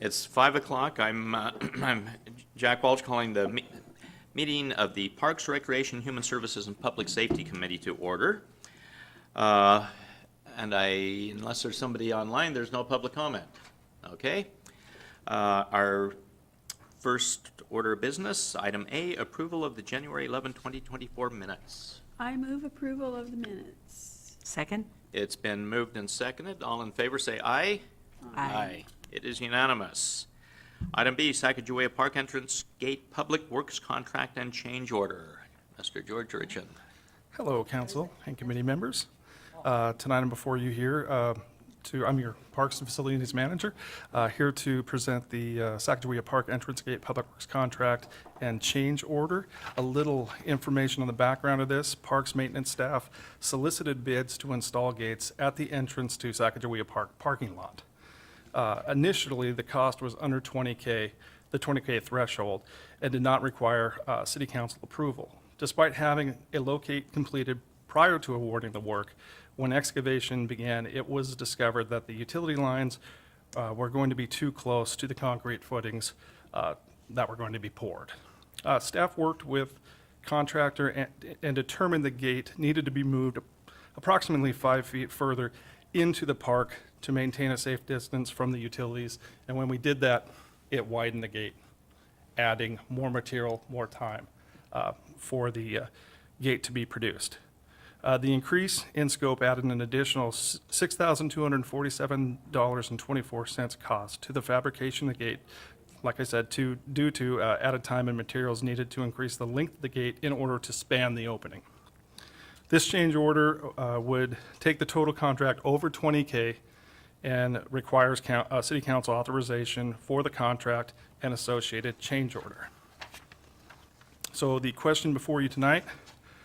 It's 5 o'clock. I'm Jack Walsh calling the meeting of the Parks, Recreation, Human Services, and Public Safety Committee to order. Unless there's somebody online, there's no public comment. Okay. Our first order of business, item A, approval of the January 11, 2024 minutes. I move approval of the minutes. Second? It's been moved and seconded. All in favor say aye. Aye. It is unanimous. Item B, Sacagawea Park Entrance Gate Public Works Contract and Change Order. Mr. George Urchin. Hello, council and committee members. Tonight I'm before you here I'm your Parks and Facilities Manager, here to present the Sacagawea Park Entrance Gate Public Works Contract and Change Order. A little information on the background of this. Parks maintenance staff solicited bids to install gates at the entrance to Sacagawea Park parking lot. Initially, the cost was under $20K, the $20K threshold, and did not require city council approval. Despite having a locate completed prior to awarding the work, when excavation began, it was discovered that the utility lines were going to be too close to the concrete footings that were going to be poured. Staff worked with contractor and determined the gate needed to be moved approximately 5 feet further into the park to maintain a safe distance from the utilities. And when we did that, it widened the gate, adding more material, more time for the gate to be produced. The increase in scope added an additional $6,247.24 cost to the fabrication of the gate, like I said, due to added time and materials needed to increase the length of the gate in order to span the opening. This change order would take the total contract over $20K and requires city council authorization for the contract and associated change order. So the question before you tonight: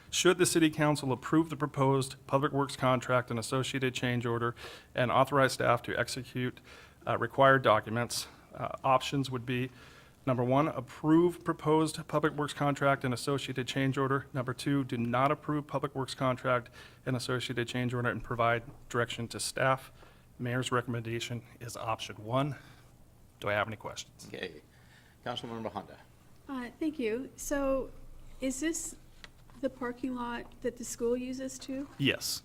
should the city council approve the proposed public works contract and associated change order and authorize staff to execute required documents? Options would be: number one, approve proposed public works contract and associated change order. Number two, do not approve public works contract and associated change order and provide direction to staff. Mayor's recommendation is option one. Do I have any questions? Okay. Councilmember Honda. Thank you. So is this the parking lot that the school uses too? Yes.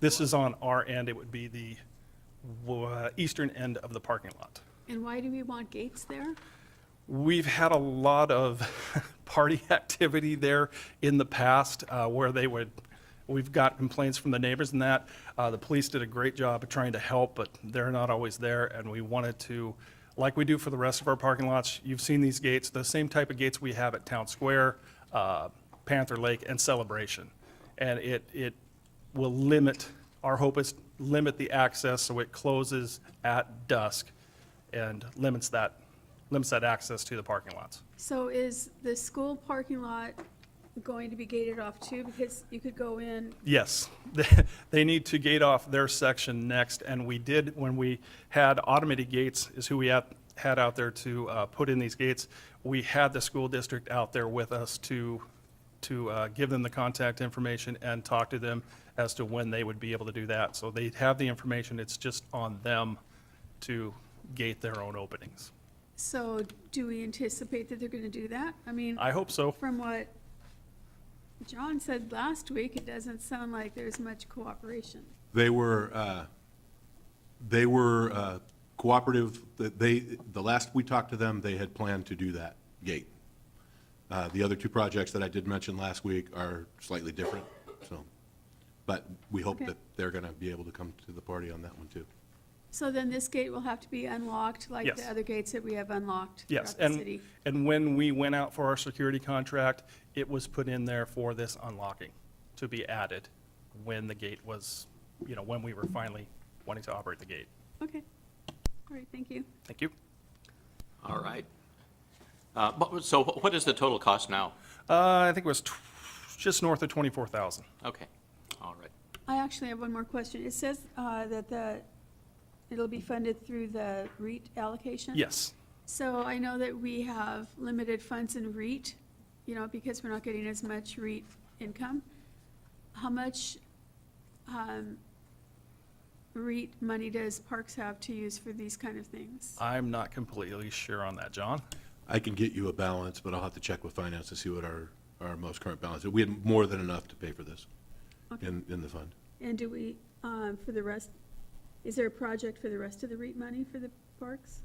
This is on our end. It would be the eastern end of the parking lot. And why do we want gates there? We've had a lot of party activity there in the past where we've got complaints from the neighbors and that. The police did a great job of trying to help, but they're not always there. And we wanted to, like we do for the rest of our parking lots, you've seen these gates, the same type of gates we have at Town Square, Panther Lake, and Celebration. And it will limit, our hope is limit the access so it closes at dusk and limits that access to the parking lots. So is the school parking lot going to be gated off too? Because you could go in. Yes, they need to gate off their section next, and we did, when we had automated gates, is who we had out there to put in these gates. We had the school district out there with us to give them the contact information and talk to them as to when they would be able to do that. So they have the information, it's just on them to gate their own openings. So do we anticipate that they're going to do that? I mean, I hope so. from what John said last week, it doesn't sound like there's much cooperation. They were cooperative. The last we talked to them, they had planned to do that gate. The other two projects that I did mention last week are slightly different, so, but we hope Okay. that they're going to be able to come to the party on that one too. So then this gate will have to be unlocked like Yes. the other gates that we have unlocked Yes, throughout the city? and when we went out for our security contract, it was put in there for this unlocking to be added when the gate was, when we were finally wanting to operate the gate. Okay. All right, thank you. Thank you. All right. So what is the total cost now? I think it was just north of 24,000. Okay. All right. I actually have one more question. It says that it'll be funded through the REIT allocation? Yes. So I know that we have limited funds in REIT, because we're not getting as much REIT income. How much REIT money does Parks have to use for these kind of things? I'm not completely sure on that, John. I can get you a balance, but I'll have to check with finance to see what our most current balance is. We had more than enough to pay for this Okay. in the fund. And do we, for the rest, is there a project for the rest of the REIT money for the parks?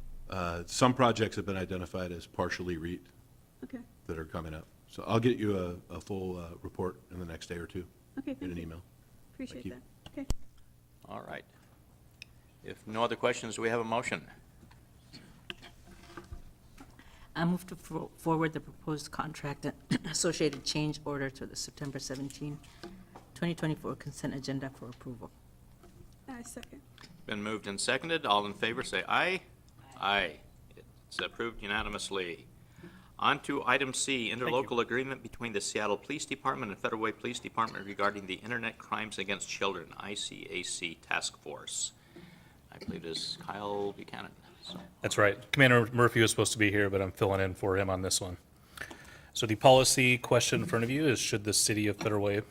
Some projects have been identified as partially REIT Okay, that are coming up. So I'll get you a full report in the next day or two okay, in thank an you. email. Appreciate you. that. Okay. All right. If no other questions, do we have a motion? I move to forward the proposed contract and associated change order to the September 17, 2024 consent agenda for approval. Second. Been moved and seconded. All in favor, say aye. Aye. It's approved unanimously. On to item C, interlocal agreement between the Seattle Police Department and Federal Way Police Department regarding the Internet Crimes Against Children, ICAC Task Force. I believe it is Kyle Buchanan. So, That's right. Commander Murphy was supposed to be here, but I'm filling in for him on this one. So the policy question in front of you is, should the city of Federal Way,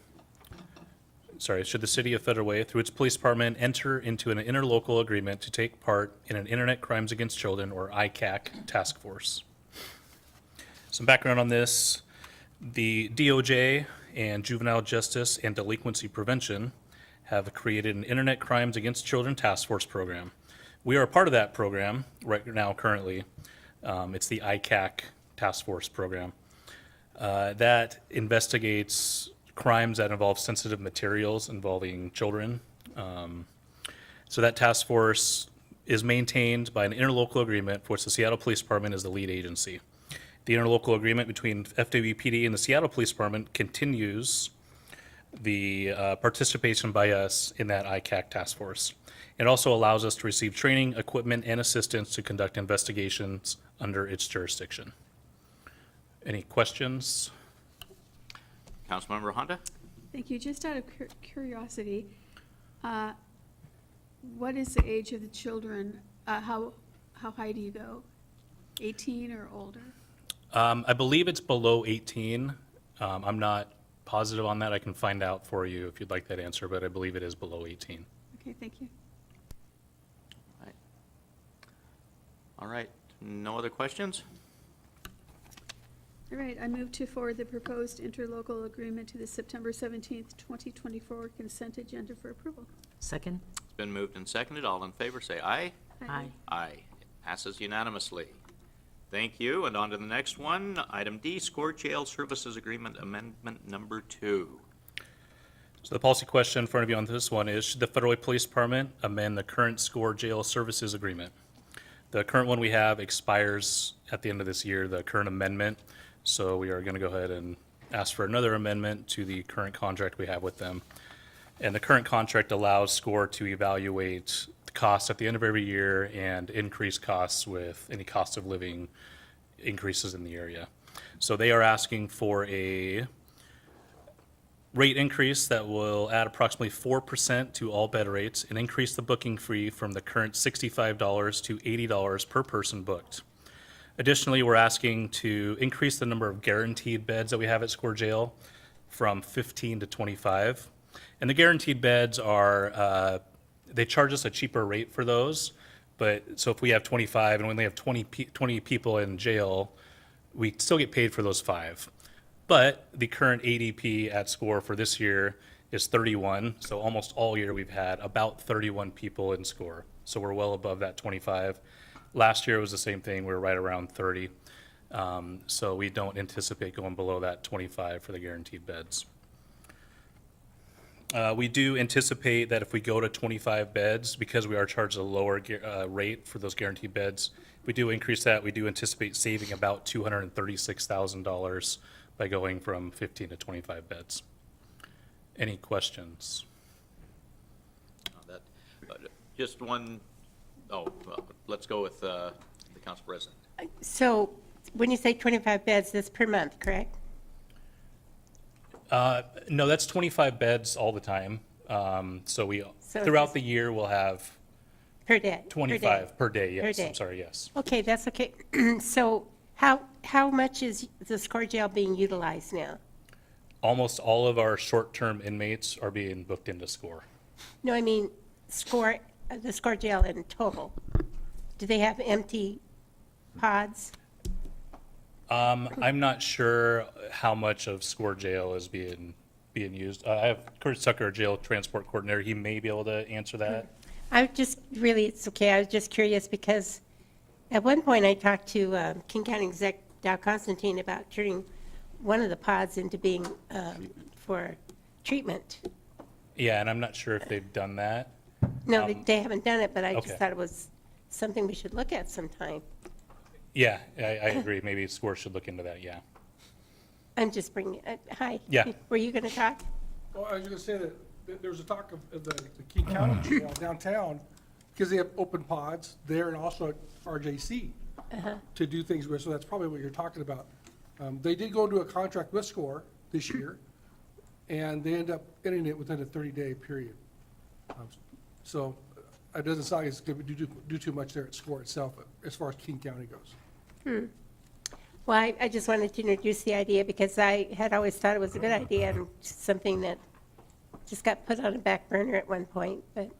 through its police department, enter into an interlocal agreement to take part in an Internet Crimes Against Children, or ICAC, task force? Some background on this: the DOJ and Juvenile Justice and Delinquency Prevention have created an Internet Crimes Against Children task force program. We are a part of that program right now currently. It's the ICAC task force program that investigates crimes that involve sensitive materials involving children. So that task force is maintained by an interlocal agreement for which the Seattle Police Department is the lead agency. The interlocal agreement between FWPD and the Seattle Police Department continues the participation by us in that ICAC task force. It also allows us to receive training, equipment, and assistance to conduct investigations under its jurisdiction. Any questions? Councilmember Honda? Thank you. Just out of curiosity, what is the age of the children? How high do you go? 18 or older? I believe it's below 18. I'm not positive on that. I can find out for you if you'd like that answer, but I believe it is below 18. Okay, thank you. All right. No other questions? All right, I move to forward the proposed interlocal agreement to the September 17th, 2024 consent agenda for approval. Second? It's been moved and seconded. All in favor, say aye. Aye. Aye. It passes unanimously. Thank you. And on to the next one. Item D, Score Jail Services Agreement Amendment Number 2. So the policy question in front of you on this one is, should the Federal Way Police Department amend the current SCORE Jail Services Agreement? The current one we have expires at the end of this year, the current amendment. So we are going to go ahead and ask for another amendment to the current contract we have with them. And the current contract allows SCORE to evaluate the costs at the end of every year and increase costs with any cost of living increases in the area. So they are asking for a rate increase that will add approximately 4% to all bed rates and increase the booking fee from the current $65 to $80 per person booked. Additionally, we're asking to increase the number of guaranteed beds that we have at SCORE Jail from 15 to 25. And the guaranteed beds are, they charge us a cheaper rate for those, but so if we have 25 and we only have 20 people in jail, we still get paid for those 5. But the current ADP at SCORE for this year is 31, so almost all year we've had about 31 people in SCORE. So we're well above that 25. Last year was the same thing, we were right around 30. So we don't anticipate going below that 25 for the guaranteed beds. We do anticipate that if we go to 25 beds, because we are charged a lower rate for those guaranteed beds, if we do increase that, we do anticipate saving about $236,000 by going from 15 to 25 beds. Any questions? Just one, well, let's go with the council president. So when you say 25 beds, that's per month, correct? No, that's 25 beds all the time. So So throughout it's- the year, we'll have Per day? 25 per day, yes, day. I'm sorry, yes. Okay, that's okay. So how much is the SCORE Jail being utilized now? Almost all of our short-term inmates are being booked into SCORE. No, I mean, the SCORE jail in total? Do they have empty pods? I'm not sure how much of SCORE jail is being used. I have Curtis Tucker, our jail transport coordinator. He may be able to answer that. I just, really, it's okay, I was just curious because at one point I talked to King County Exec Dow Constantine about turning one of the pods into being for treatment. Yeah, and I'm not sure if they've done that. No, they haven't done it, but I just okay. thought it was something we should look at sometime. Yeah, I agree. Maybe SCORE should look into that, yeah. I'm just bringing, hi. Yeah. Were you going to talk? Well, I was going to say that there's a talk of the King County Jail downtown, because they have open pods there and also at RJC to do things with, so that's probably what you're talking about. They did go into a contract with SCORE this year, and they end up ending it within a 30-day period. So it doesn't sound like it's going to do too much there at SCORE itself, as far as King County goes. Well, I just wanted to introduce the idea because I had always thought it was a good idea and something that just got put on a back burner at one point, but.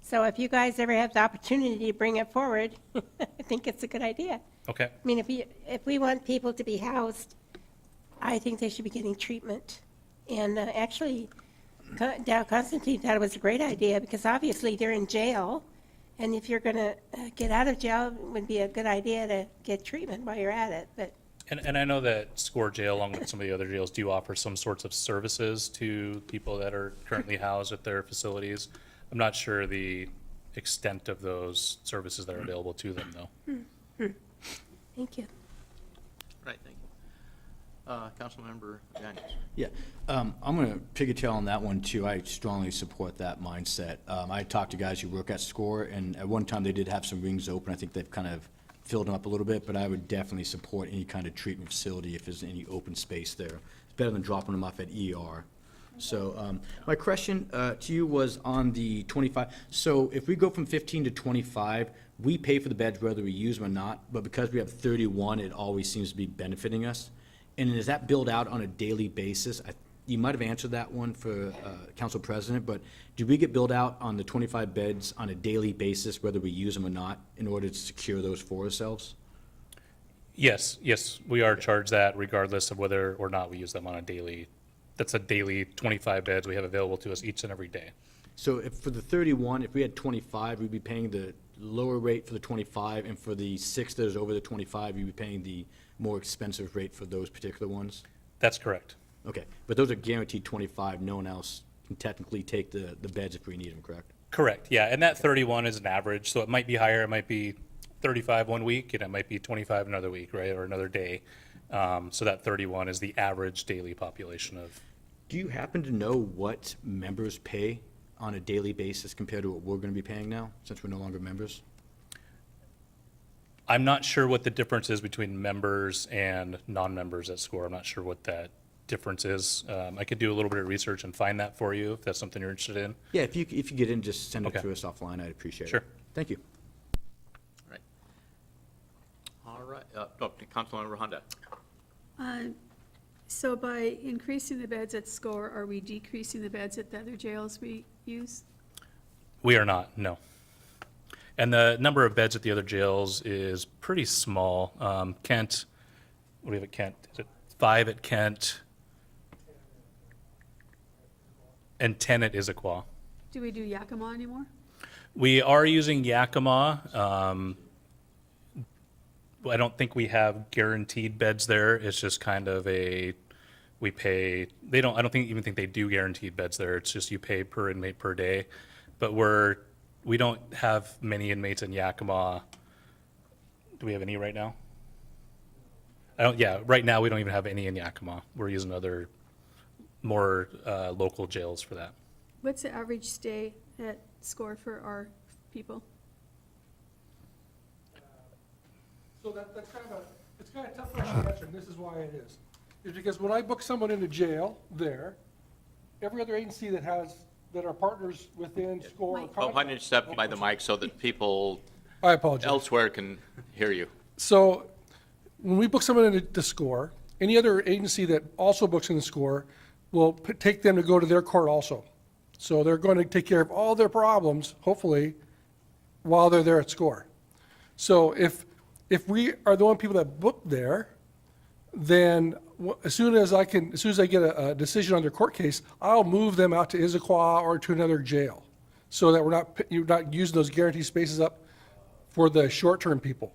So if you guys ever have the opportunity to bring it forward, I think it's a good idea. Okay. I mean, if we want people to be housed, I think they should be getting treatment. And actually, Dow Constantine thought it was a great idea because obviously they're in jail. And if you're going to get out of jail, it would be a good idea to get treatment while you're at it. But And I know that SCORE jail, along with some of the other jails, do offer some sorts of services to people that are currently housed at their facilities. I'm not sure the extent of those services that are available to them, though. thank you. Right, thank you. Councilmember Daniels. Yeah, I'm going to pigtail on that one too. I strongly support that mindset. I talked to guys who work at SCORE, and at one time they did have some wings open. I think they've kind of filled them up a little bit, but I would definitely support any kind of treatment facility if there's any open space there. It's better than dropping them off at ER. So my question to you was on the 25. So if we go from 15 to 25, we pay for the beds whether we use them or not, but because we have 31, it always seems to be benefiting us. And is that billed out on a daily basis? You might have answered that one for Council President, but do we get billed out on the 25 beds on a daily basis, whether we use them or not, in order to secure those for ourselves? Yes, we are charged that regardless of whether or not we use them on a daily. That's a daily 25 beds we have available to us each and every day. So if for the 31, if we had 25, we'd be paying the lower rate for the 25, and for the 6 that is over the 25, we'd be paying the more expensive rate for those particular ones? That's correct. Okay, but those are guaranteed 25, no one else can technically take the beds if we need them, correct? Correct, yeah, and that 31 is an average, so it might be higher, it might be 35 one week, and it might be 25 another week, right, or another day. So that 31 is the average daily population of. Do you happen to know what members pay on a daily basis compared to what we're going to be paying now, since we're no longer members? I'm not sure what the difference is between members and non-members at SCORE. I'm not sure what that difference is. I could do a little bit of research and find that for you if that's something you're interested in. Yeah, if you get in, just send it Okay. to us offline, I'd appreciate it. Sure. Thank you. Right. All right, Councilmember Honda. So by increasing the beds at SCORE, are we decreasing the beds at the other jails we use? We are not, no. And the number of beds at the other jails is pretty small. Kent, what do we have at Kent? Is it 5 at Kent? And 10 at Issaquah. Do we do Yakima anymore? We are using Yakima. I don't think we have guaranteed beds there. It's just kind of we pay, I don't even think they do guaranteed beds there. It's just you pay per inmate per day. But we don't have many inmates in Yakima. Do we have any right now? Right now we don't even have any in Yakima. We're using other more local jails for that. What's the average stay at SCORE for our people? So that's it's kind of tough question to answer, and this is why it is. Is because when I book someone into jail there, every other agency that are partners within SCORE. Mike. Oh, why don't you step by the mic so that people I apologize. elsewhere can hear you? So when we book someone into the SCORE, any other agency that also books in the SCORE will take them to go to their court also. So they're going to take care of all their problems, hopefully, while they're there at SCORE. So if we are the only people that book there, then as soon as I get a decision on their court case, I'll move them out to Issaquah or to another jail, so that you're not using those guaranteed spaces up for the short-term people.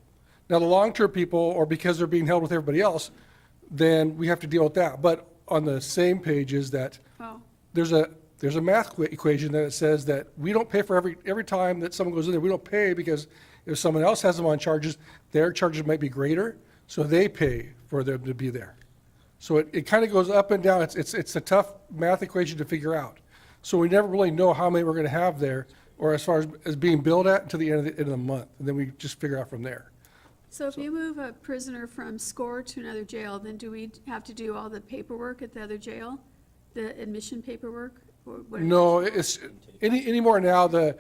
Now, the long-term people, or because they're being held with everybody else, then we have to deal with that. But on the same page is that Oh, there's a math equation that it says that we don't pay for every time that someone goes in there, we don't pay, because if someone else has them on charges, their charges might be greater, so they pay for them to be there. So it kind of goes up and down. It's a tough math equation to figure out. So we never really know how many we're going to have there, or as far as being billed at, until the end of the month, and then we just figure out from there. so if you move a prisoner from SCORE to another jail, then do we have to do all the paperwork at the other jail? The admission paperwork? Or what? No, it's, anymore now, the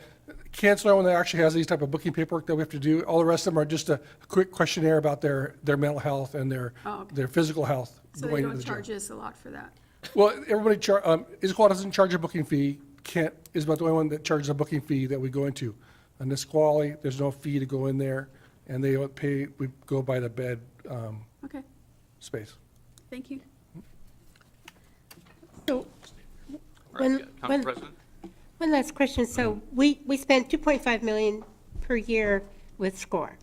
Cancelar, when they actually has these type of booking paperwork that we have to do, all the rest of them are just a quick questionnaire about their mental health and Oh, okay. their physical health. So they going don't into the jail. charge us a lot for that? Well, everybody, Issaquah doesn't charge a booking fee. Kent is about the only one that charges a booking fee that we go into. On Nisqually, there's no fee to go in there, and they don't pay, we go by the bed Okay, space. thank you. So, Right, When- Council when- President? one last question. So we spent 2.5 million per year with SCORE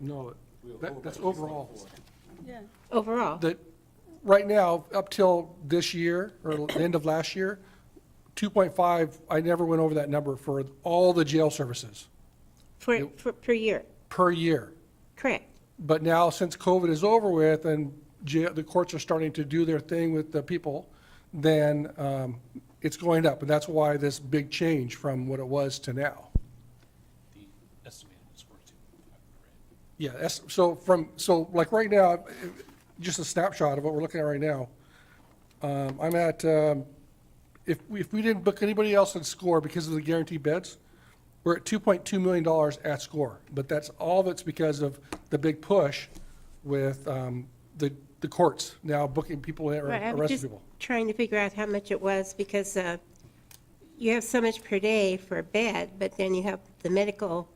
No, that's overall. Yeah. overall. That, right now, up till this year, or the end of last year, 2.5, I never went over that number for all the jail services For per year, per year. correct? But now, since COVID is over with and the courts are starting to do their thing with the people, then it's going up. And that's why this big change from what it was to now. The estimated score is 2.5, Yeah, so like right now, just a snapshot of what we're looking at right now. I'm at, if we didn't book anybody else in SCORE because of the guaranteed beds, we're at $2.2 million at SCORE. But that's all of it's because of the big push with the courts now booking people or Right, I was arresting just people. trying to figure out how much it was, because you have so much per day for a bed, but then you have the medical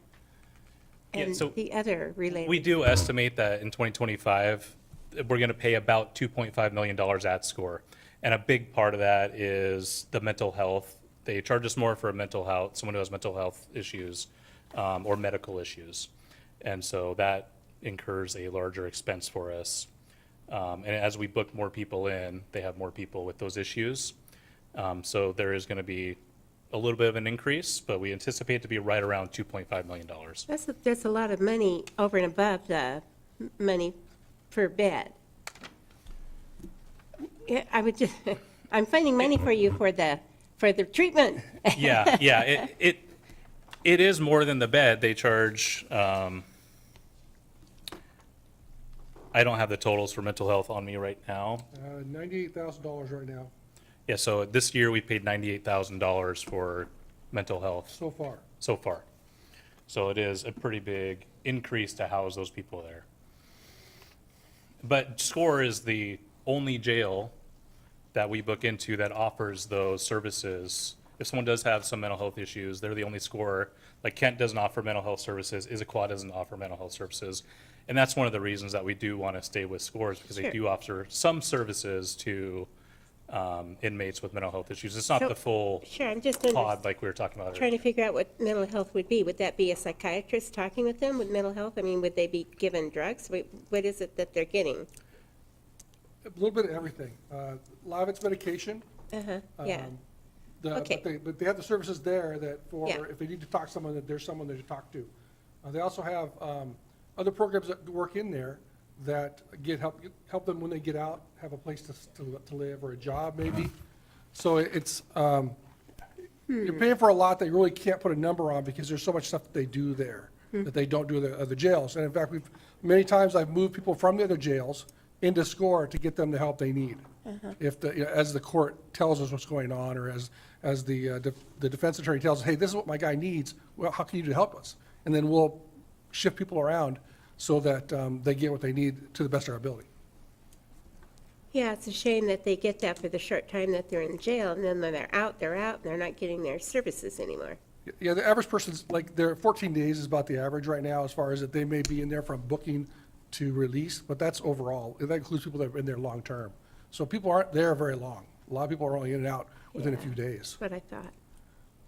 Yeah, and so the other related. We do estimate that in 2025, we're going to pay about $2.5 million at SCORE. And a big part of that is the mental health. They charge us more for mental health, someone who has mental health issues or medical issues. And so that incurs a larger expense for us. And as we book more people in, they have more people with those issues. So there is going to be a little bit of an increase, but we anticipate to be right around $2.5 million. That's a lot of money over and above the money per bed. Yeah, I would just, I'm finding money for you for the treatment. Yeah, it is more than the bed. They charge, I don't have the totals for mental health on me right now. $98,000 right now, Yeah, so this year we paid $98,000 for mental health so far. so far. So it is a pretty big increase to house those people there. But SCORE is the only jail that we book into that offers those services. If someone does have some mental health issues, they're the only SCORE. Like Kent doesn't offer mental health services, Issaquah doesn't offer mental health services. And that's one of the reasons that we do want to stay with SCORE, is because they Sure. do offer some services to inmates with mental health issues. It's not So- the full Sure, I'm just pod like we were talking about. trying to figure out what mental health would be. Would that be a psychiatrist talking with them with mental health? I mean, would they be given drugs? What is it that they're getting? A little bit of everything. A lot of it's medication. Yeah, Okay. But they have the services there that Yeah. if they need to talk to someone, that there's someone there to talk to. They also have other programs that work in there that help them when they get out, have a place to live or a job maybe. So it's, you're paying for a lot that you really can't put a number on, because there's so much stuff that they do there that they don't do at the other jails. And in fact, many times I've moved people from the other jails into SCORE to get them the help they need. If as the court tells us what's going on, or as the defense attorney tells us, hey, this is what my guy needs, well, how can you do to help us? And then we'll shift people around so that they get what they need to the best of our ability. Yeah, it's a shame that they get that for the short time that they're in jail, and then when they're out, and they're not getting their services anymore. Yeah, the average person's, like, their 14 days is about the average right now, as far as that they may be in there from booking to release, but that's overall. That includes people that are in there long-term. So people aren't there very long. A lot of people are only in and out within a few days. That's what I thought.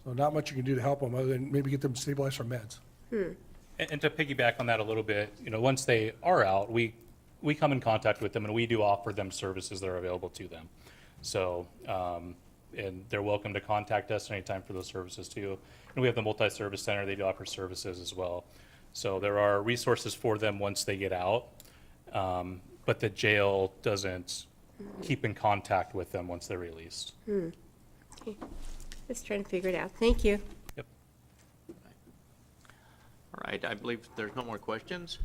So not much you can do to help them, other than maybe get them stabilized from meds. And to piggyback on that a little bit, once they are out, we come in contact with them and we do offer them services that are available to them. So, and they're welcome to contact us anytime for those services too. And we have the multi-service center, they do offer services as well. So there are resources for them once they get out, but the jail doesn't keep in contact with them once they're released. Okay. Just trying to figure it out. Thank you. Yep. All right, I believe there's no more questions.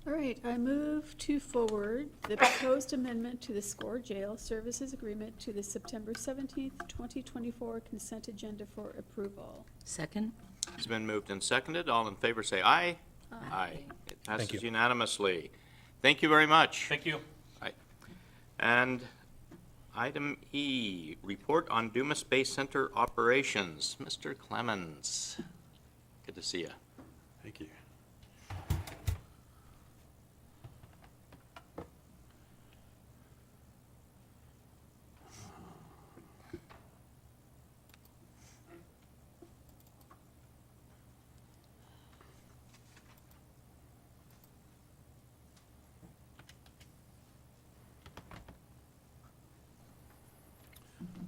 All right, I move to forward the proposed amendment to the SCORE Jail Services Agreement to the September 17th, 2024 consent agenda for approval. Second? It's been moved and seconded. All in favor, say aye. Aye. It passes you. unanimously. Thank you very much. Thank you. Aye. And item E, report on Dumas Space Center operations. Mr. Clemens, good to see you. Thank you.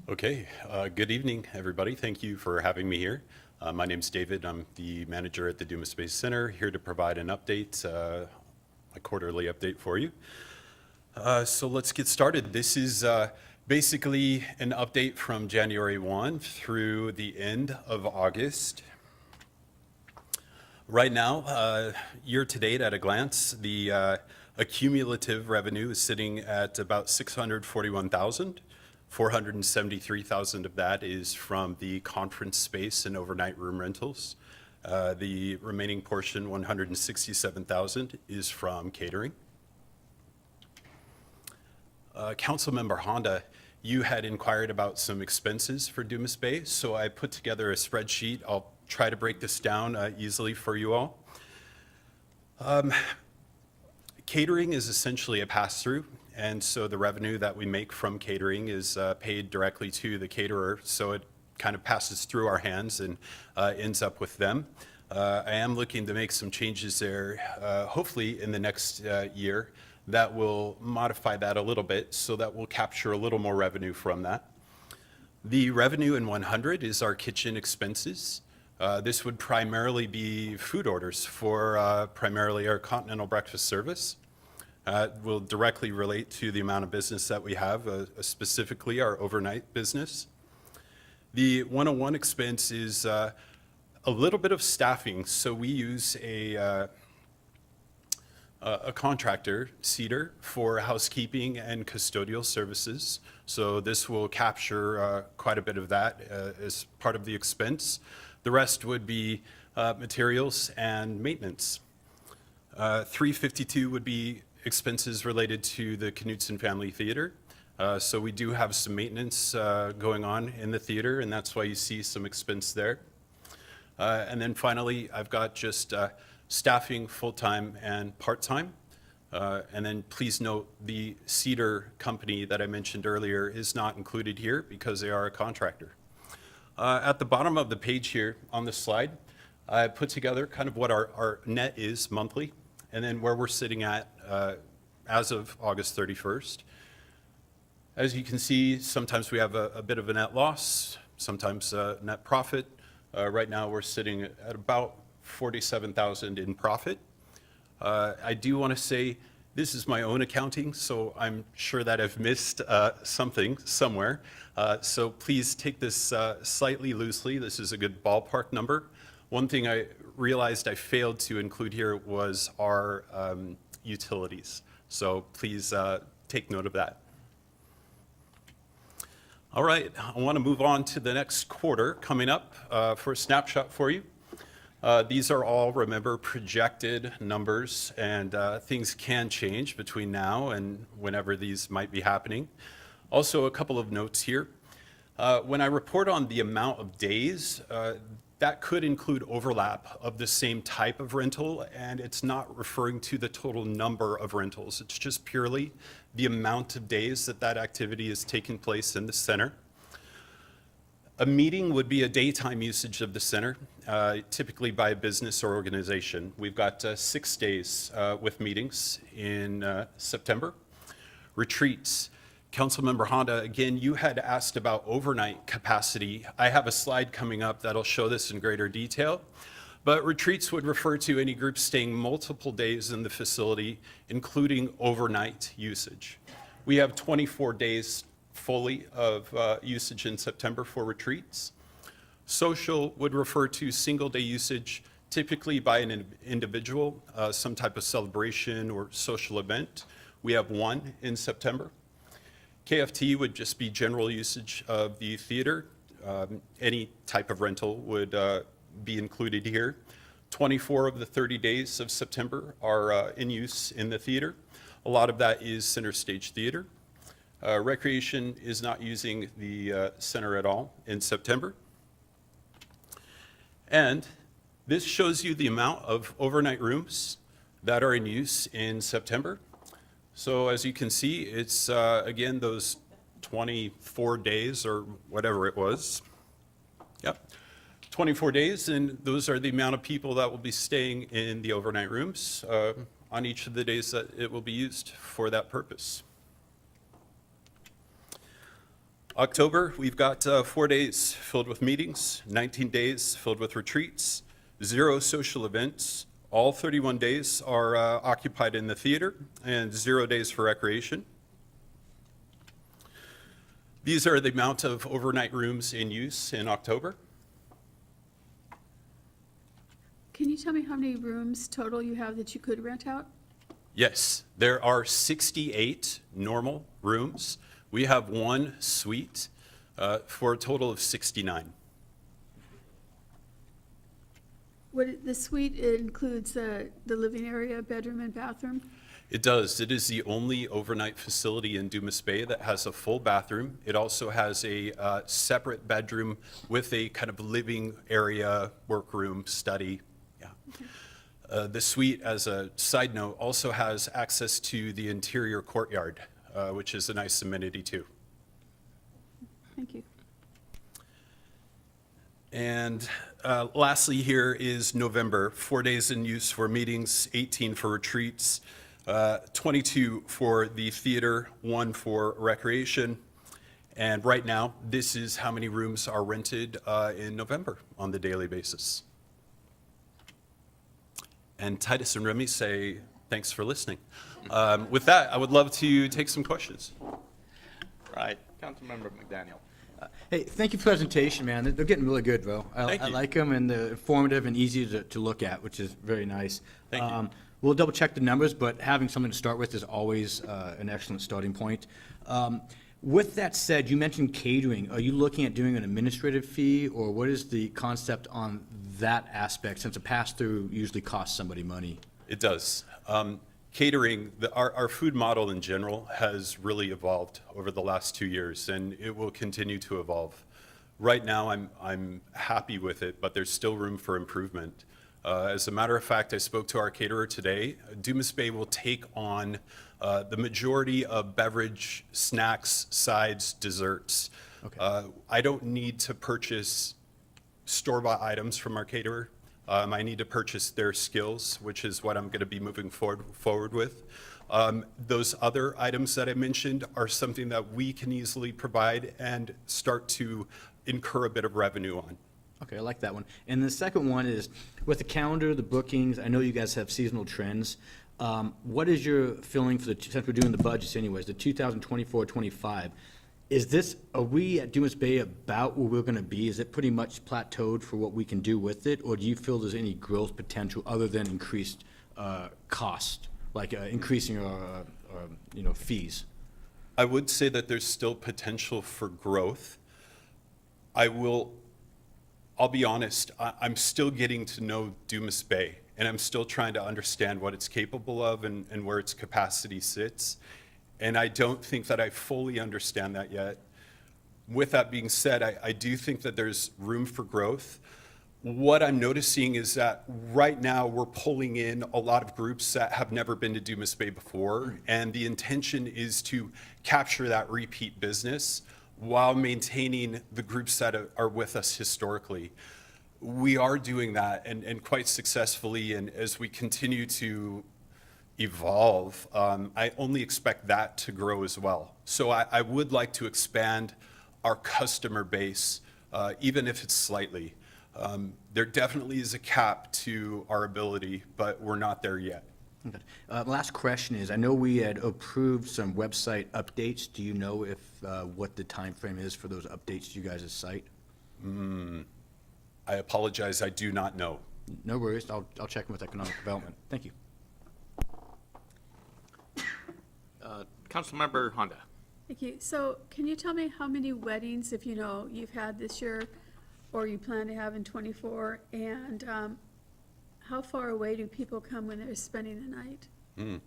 Okay, good evening, everybody. Thank you for having me here. My name's David. I'm the manager at the Dumas Space Center, here to provide an update, a quarterly update for you. So let's get started. This is basically an update from January 1 through the end of August. Right now, year to date at a glance, the accumulative revenue is sitting at about $641,000. $473,000 of that is from the conference space and overnight room rentals. The remaining portion, $167,000, is from catering. Councilmember Honda, you had inquired about some expenses for Dumas Bay, so I put together a spreadsheet. I'll try to break this down easily for you all. Catering is essentially a pass-through. And so the revenue that we make from catering is paid directly to the caterer, so it kind of passes through our hands and ends up with them. I am looking to make some changes there, hopefully in the next year, that will modify that a little bit so that we'll capture a little more revenue from that. The revenue in 100 is our kitchen expenses. This would primarily be food orders for primarily our continental breakfast service. Will directly relate to the amount of business that we have, specifically our overnight business. The 101 expense is a little bit of staffing. So we use a contractor, Cedar, for housekeeping and custodial services. So this will capture quite a bit of that as part of the expense. The rest would be materials and maintenance. 352 would be expenses related to the Knutson Family Theater. So we do have some maintenance going on in the theater, and that's why you see some expense there. And then finally, I've got just staffing full-time and part-time. And then please note the Cedar company that I mentioned earlier is not included here because they are a contractor. At the bottom of the page here on this slide, I put together kind of what our net is monthly, and then where we're sitting at as of August 31st. As you can see, sometimes we have a bit of a net loss, sometimes net profit. Right now, we're sitting at about $47,000 in profit. I do want to say this is my own accounting, so I'm sure that I've missed something somewhere. So please take this slightly loosely. This is a good ballpark number. One thing I realized I failed to include here was our utilities. So please take note of that. All right, I want to move on to the next quarter coming up for a snapshot for you. These are all, remember, projected numbers, and things can change between now and whenever these might be happening. Also, a couple of notes here. When I report on the amount of days, that could include overlap of the same type of rental, and it's not referring to the total number of rentals. It's just purely the amount of days that that activity is taking place in the center. A meeting would be a daytime usage of the center, typically by a business or organization. We've got 6 days with meetings in September. Retreats. Councilmember Honda, again, you had asked about overnight capacity. I have a slide coming up that'll show this in greater detail. But retreats would refer to any group staying multiple days in the facility, including overnight usage. We have 24 days fully of usage in September for retreats. Social would refer to single-day usage, typically by an individual, some type of celebration or social event. We have 1 in September. KFT would just be general usage of the theater. Any type of rental would be included here. 24 of the 30 days of September are in use in the theater. A lot of that is center stage theater. Recreation is not using the center at all in September. And this shows you the amount of overnight rooms that are in use in September. So as you can see, it's, again, those 24 days or whatever it was. Yep, 24 days, and those are the amount of people that will be staying in the overnight rooms on each of the days that it will be used for that purpose. October, we've got 4 days filled with meetings, 19 days filled with retreats, 0 social events. All 31 days are occupied in the theater, and 0 days for recreation. These are the amount of overnight rooms in use in October. Can you tell me how many rooms total you have that you could rent out? Yes, there are 68 normal rooms. We have 1 suite for a total of 69. The suite includes the living area, bedroom, and bathroom? It does. It is the only overnight facility in Dumas Bay that has a full bathroom. It also has a separate bedroom with a kind of living area, workroom, study. Yeah. Okay. The suite, as a side note, also has access to the interior courtyard, which is a nice amenity too. Thank you. And lastly here is November, 4 days in use for meetings, 18 for retreats, 22 for the theater, 1 for recreation. And right now, this is how many rooms are rented in November on the daily basis. And Titus and Remy say, thanks for listening. With that, I would love to take some questions. Right. Councilmember McDaniel. Hey, thank you for the presentation, man. They're getting really good, bro. Thank I you. like them, and they're informative and easy to look at, which is very nice. Thank you. We'll double check the numbers, but having something to start with is always an excellent starting point. With that said, you mentioned catering. Are you looking at doing an administrative fee, or what is the concept on that aspect, since a pass-through usually costs somebody money? It does. Catering, our food model in general has really evolved over the last 2 years, and it will continue to evolve. Right now, I'm happy with it, but there's still room for improvement. As a matter of fact, I spoke to our caterer today. Dumas Bay will take on the majority of beverage, snacks, sides, desserts. Okay. I don't need to purchase store-bought items from our caterer. I need to purchase their skills, which is what I'm going to be moving forward with. Those other items that I mentioned are something that we can easily provide and start to incur a bit of revenue on. Okay, I like that one. And the second one is, with the calendar, the bookings, I know you guys have seasonal trends. What is your feeling for since we're doing the budgets anyways, the 2024-25? Are we at Dumas Bay about where we're going to be? Is it pretty much plateaued for what we can do with it? Or do you feel there's any growth potential other than increased cost, like increasing our fees? I would say that there's still potential for growth. I will I'll be honest, I'm still getting to know Dumas Bay, and I'm still trying to understand what it's capable of and where its capacity sits. And I don't think that I fully understand that yet. With that being said, I do think that there's room for growth. What I'm noticing is that right now we're pulling in a lot of groups that have never been to Dumas Bay before, and the intention is to capture that repeat business while maintaining the groups that are with us historically. We are doing that and quite successfully, and as we continue to evolve, I only expect that to grow as well. So I would like to expand our customer base, even if it's slightly. There definitely is a cap to our ability, but we're not there yet. Okay. Last question is, I know we had approved some website updates. Do you know if, what the time frame is for those updates to you guys' site? I apologize, I do not know. No worries, I'll check in with economic development. Thank you. Councilmember Honda. Thank you. So can you tell me how many weddings, if you know, you've had this year or you plan to have in '24? And how far away do people come when they're spending the night?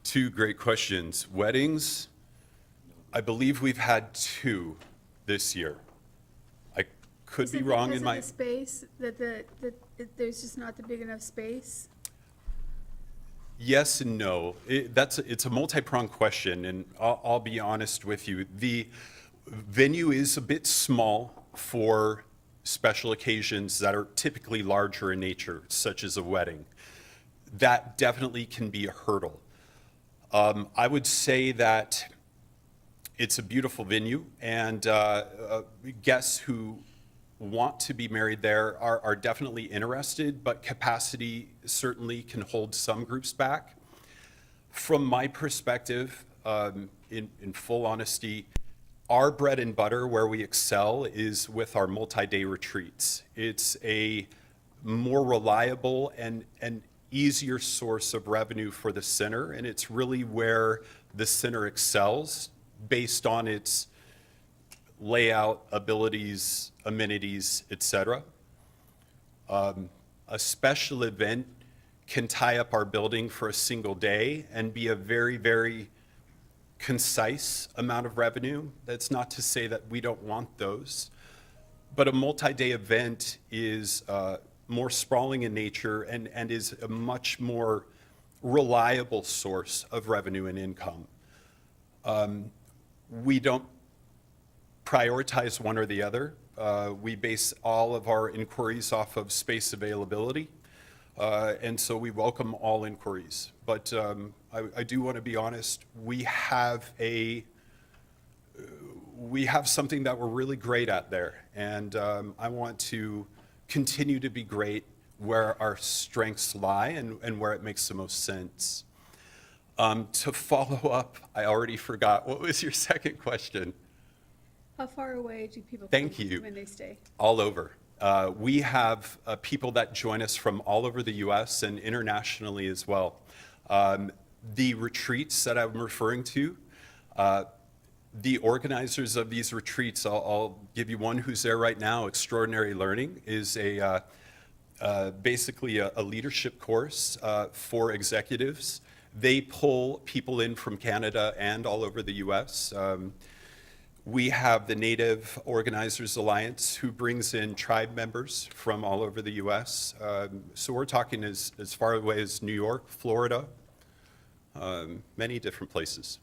Two great questions. Weddings, I believe we've had 2 this year. I could be wrong in my. Is it because of the space, that there's just not the big enough space? Yes and no. It's a multi-pronged question, and I'll be honest with you. The venue is a bit small for special occasions that are typically larger in nature, such as a wedding. That definitely can be a hurdle. I would say that it's a beautiful venue, and guests who want to be married there are definitely interested, but capacity certainly can hold some groups back. From my perspective, in full honesty, our bread and butter, where we excel, is with our multi-day retreats. It's a more reliable and easier source of revenue for the center, and it's really where the center excels based on its layout, abilities, amenities, etc. A special event can tie up our building for a single day and be a very, very concise amount of revenue. That's not to say that we don't want those, but a multi-day event is more sprawling in nature and is a much more reliable source of revenue and income. We don't prioritize one or the other. We base all of our inquiries off of space availability, and so we welcome all inquiries. But I do want to be honest, we have something that we're really great at there, and I want to continue to be great where our strengths lie and where it makes the most sense. To follow up, I already forgot, what was your second question? How far away do people Thank come you. when they stay? All over. We have people that join us from all over the U.S. and internationally as well. The retreats that I'm referring to, the organizers of these retreats, I'll give you one who's there right now. Extraordinary Learning is basically a leadership course for executives. They pull people in from Canada and all over the U.S. We have the Native Organizers Alliance, who brings in tribe members from all over the U.S. So we're talking as far away as New York, Florida, many different places.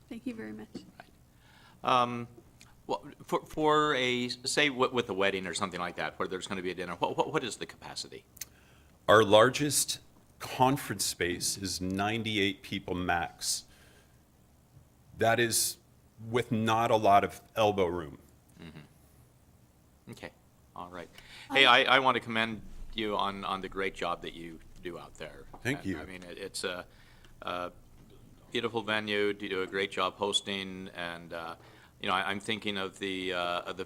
Thank you very much. Well, for a, say with a wedding or something like that, where there's going to be a dinner, what is the capacity? Our largest conference space is 98 people max. That is with not a lot of elbow room. Okay, all right. Hey, I want to commend you on the great job that you do out there. Thank you. I mean, it's a beautiful venue. You do a great job hosting, and you know, I'm thinking of the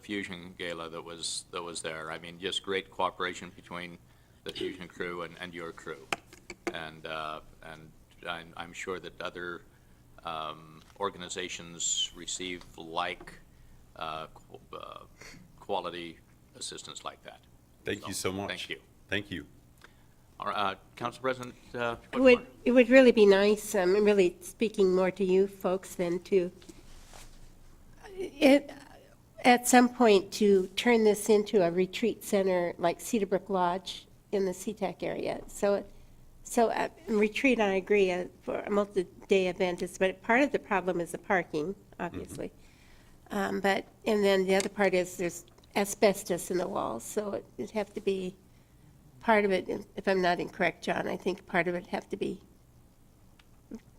Fusion Gala that was there. I mean, just great cooperation between the Fusion crew and your crew, and I'm sure that other organizations receive like quality assistance like that. Thank you so much. Thank you. Thank you. All right, Council President, It would really be nice, I'm really speaking more to you folks than to, at some point, to turn this into a retreat center like Cedar Brook Lodge in the SeaTac area. So retreat, I agree, for a multi-day event is, but part of the problem is the parking, obviously. And then the other part is there's asbestos in the walls, so it'd have to be, part of it, if I'm not incorrect, John, I think part of it have to be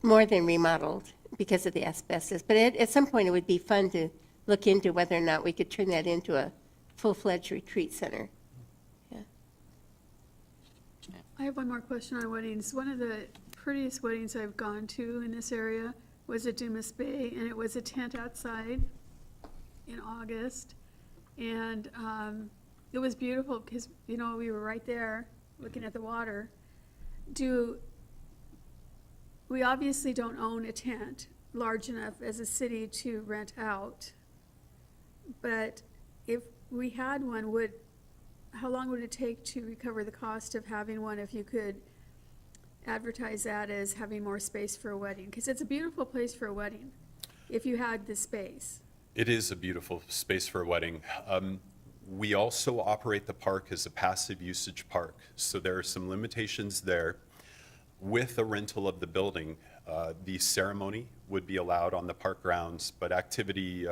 more than remodeled because of the asbestos. But at some point, it would be fun to look into whether or not we could turn that into a full-fledged retreat center. Yeah. I have one more question on weddings. One of the prettiest weddings I've gone to in this area was at Dumas Bay, and it was a tent outside in August. And it was beautiful because, you know, we were right there looking at the water. We obviously don't own a tent large enough as a city to rent out. But if we had one, how long would it take to recover the cost of having one if you could advertise that as having more space for a wedding? Because it's a beautiful place for a wedding, if you had the space. It is a beautiful space for a wedding. We also operate the park as a passive usage park, so there are some limitations there. With the rental of the building, the ceremony would be allowed on the park grounds, but activity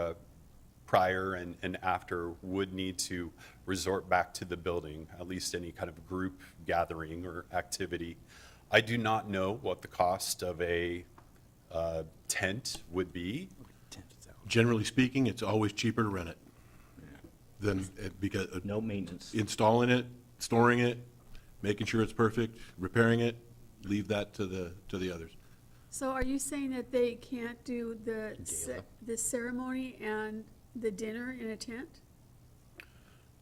prior and after would need to resort back to the building, at least any kind of group gathering or activity. I do not know what the cost of a tent would be. Generally speaking, it's always cheaper to rent it than, because No maintenance. installing it, storing it, making sure it's perfect, repairing it, leave that to the others. So are you saying that they can't do the ceremony and the dinner in a tent?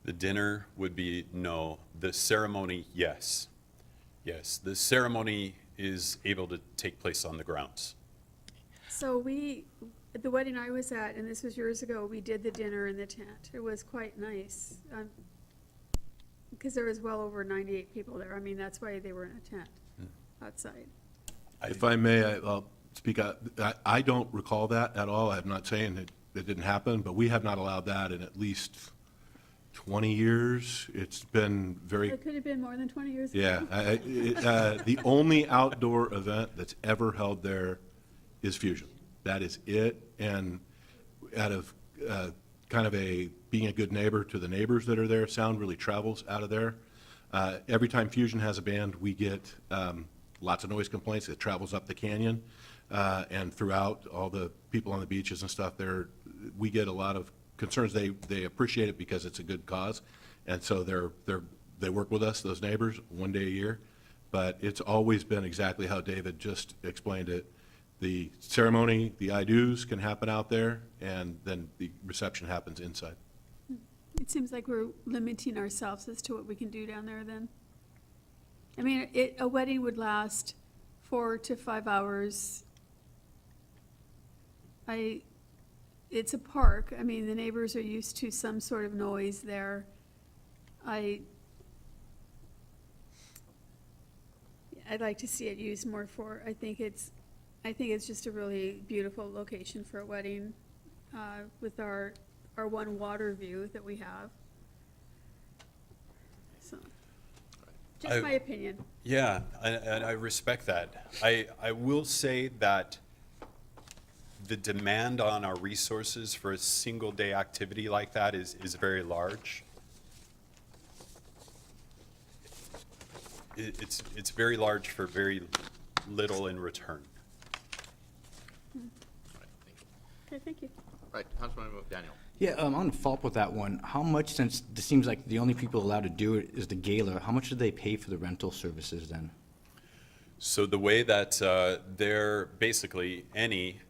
The dinner would be no. The ceremony, yes. Yes, the ceremony is able to take place on the grounds. So at the wedding I was at, and this was years ago, we did the dinner in the tent. It was quite nice. Because there was well over 98 people there. I mean, that's why they were in a tent outside. If I may, I'll speak out. I don't recall that at all. I'm not saying that it didn't happen, but we have not allowed that in at least 20 years. It's been very, It could have been more than 20 years ago. yeah. The only outdoor event that's ever held there is Fusion. That is it. And out of kind of being a good neighbor to the neighbors that are there, sound really travels out of there. Every time Fusion has a band, we get lots of noise complaints. It travels up the canyon and throughout all the people on the beaches and stuff there. We get a lot of concerns. They appreciate it because it's a good cause. And so they work with us, those neighbors, one day a year. But it's always been exactly how David just explained it. The ceremony, the I-dos can happen out there, and then the reception happens inside. It seems like we're limiting ourselves as to what we can do down there then. I mean, a wedding would last 4 to 5 hours. It's a park. I mean, the neighbors are used to some sort of noise there. I'd like to see it used more for, I think it's just a really beautiful location for a wedding, with our one water view that we have. So, just my opinion. Yeah, and I respect that. I will say that the demand on our resources for a single-day activity like that is very large. It's very large for very little in return. Okay, thank you. right, Councilman Daniel. Yeah, I'm going to follow up with that one. How much, since it seems like the only people allowed to do it is the gala, how much do they pay for the rental services then? So the way that basically any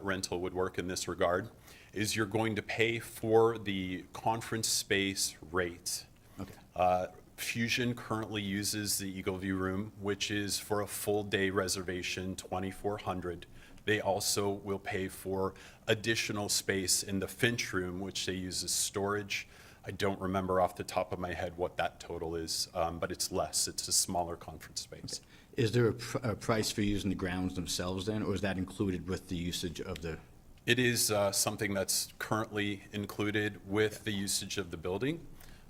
rental would work in this regard is you're going to pay for the conference space rate. Okay. Fusion currently uses the Eagle View Room, which is for a full day reservation, $2,400. They also will pay for additional space in the Finch Room, which they use as storage. I don't remember off the top of my head what that total is, but it's less. It's a smaller conference space. Is there a price for using the grounds themselves then, or is that included with the usage of the? It is something that's currently included with the usage of the building.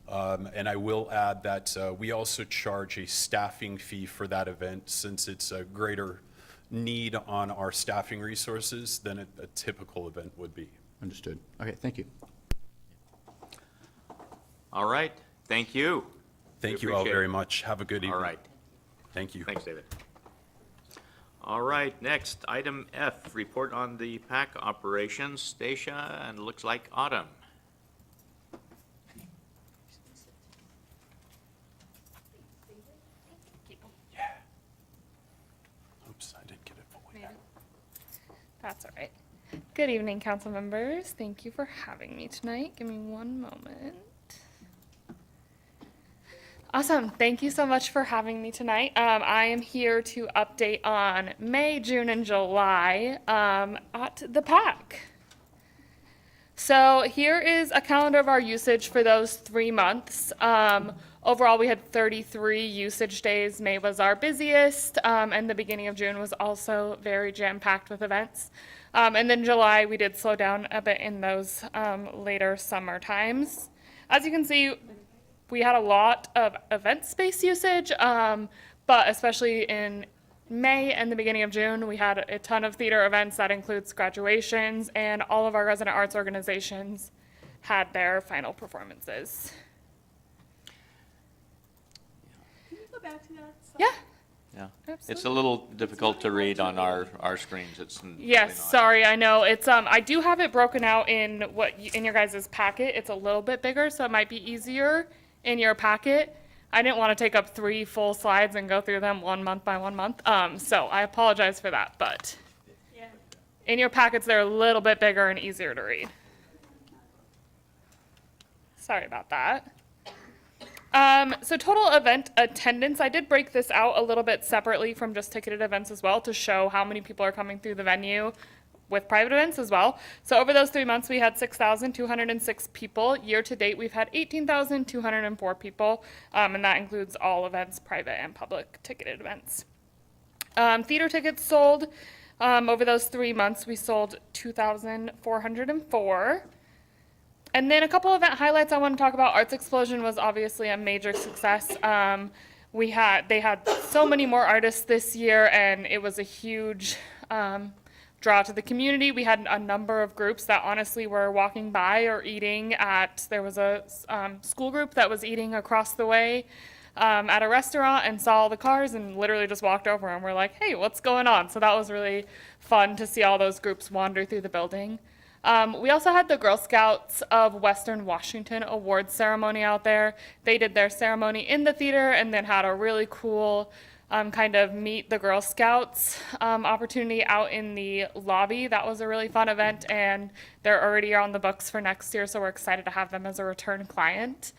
And I will add that we also charge a staffing fee for that event, since it's a greater need on our staffing resources than a typical event would be. Understood. Okay, thank you. All right, thank you. Thank We you all appreciate very it. much. Have a good evening. All right, Thank you. thanks, David. All right, next, item F, report on the PAC operations. Stacia, and it looks like Autumn. Oops, I didn't get it fully. That's all right. Good evening, council members. Thank you for having me tonight. Give me one moment. Awesome. Thank you so much for having me tonight. I am here to update on May, June, and July at the PAC. So here is a calendar of our usage for those 3 months. Overall, we had 33 usage days. May was our busiest, and the beginning of June was also very jam-packed with events. And then July, we did slow down a bit in those later summer times. As you can see, we had a lot of event space usage, but especially in May and the beginning of June, we had a ton of theater events. That includes graduations, and all of our resident arts organizations had their final performances. Can you go back to that? Yeah. Yeah, it's Absolutely. a little difficult to read on our screens. It's really Yes, not. sorry, I know. It's I do have it broken out in in your guys' packet. It's a little bit bigger, so it might be easier in your packet. I didn't want to take up 3 full slides and go through them 1 month by 1 month. So I apologize for that, but in your packets, they're a little bit bigger and easier to read. Sorry about that. So total event attendance, I did break this out a little bit separately from just ticketed events as well to show how many people are coming through the venue with private events as well. So over those 3 months, we had 6,206 people. Year to date, we've had 18,204 people, and that includes all events, private and public ticketed events. Theater tickets sold, over those 3 months, we sold 2,404. And then a couple event highlights I want to talk about. Arts Explosion was obviously a major success. They had so many more artists this year, and it was a huge draw to the community. We had a number of groups that honestly were walking by or eating at, there was a school group that was eating across the way at a restaurant and saw all the cars and literally just walked over and were like, hey, what's going on? So that was really fun to see all those groups wander through the building. We also had the Girl Scouts of Western Washington awards ceremony out there. They did their ceremony in the theater and then had a really cool kind of meet the Girl Scouts opportunity out in the lobby. That was a really fun event, and they're already on the books for next year, so we're excited to have them as a return client.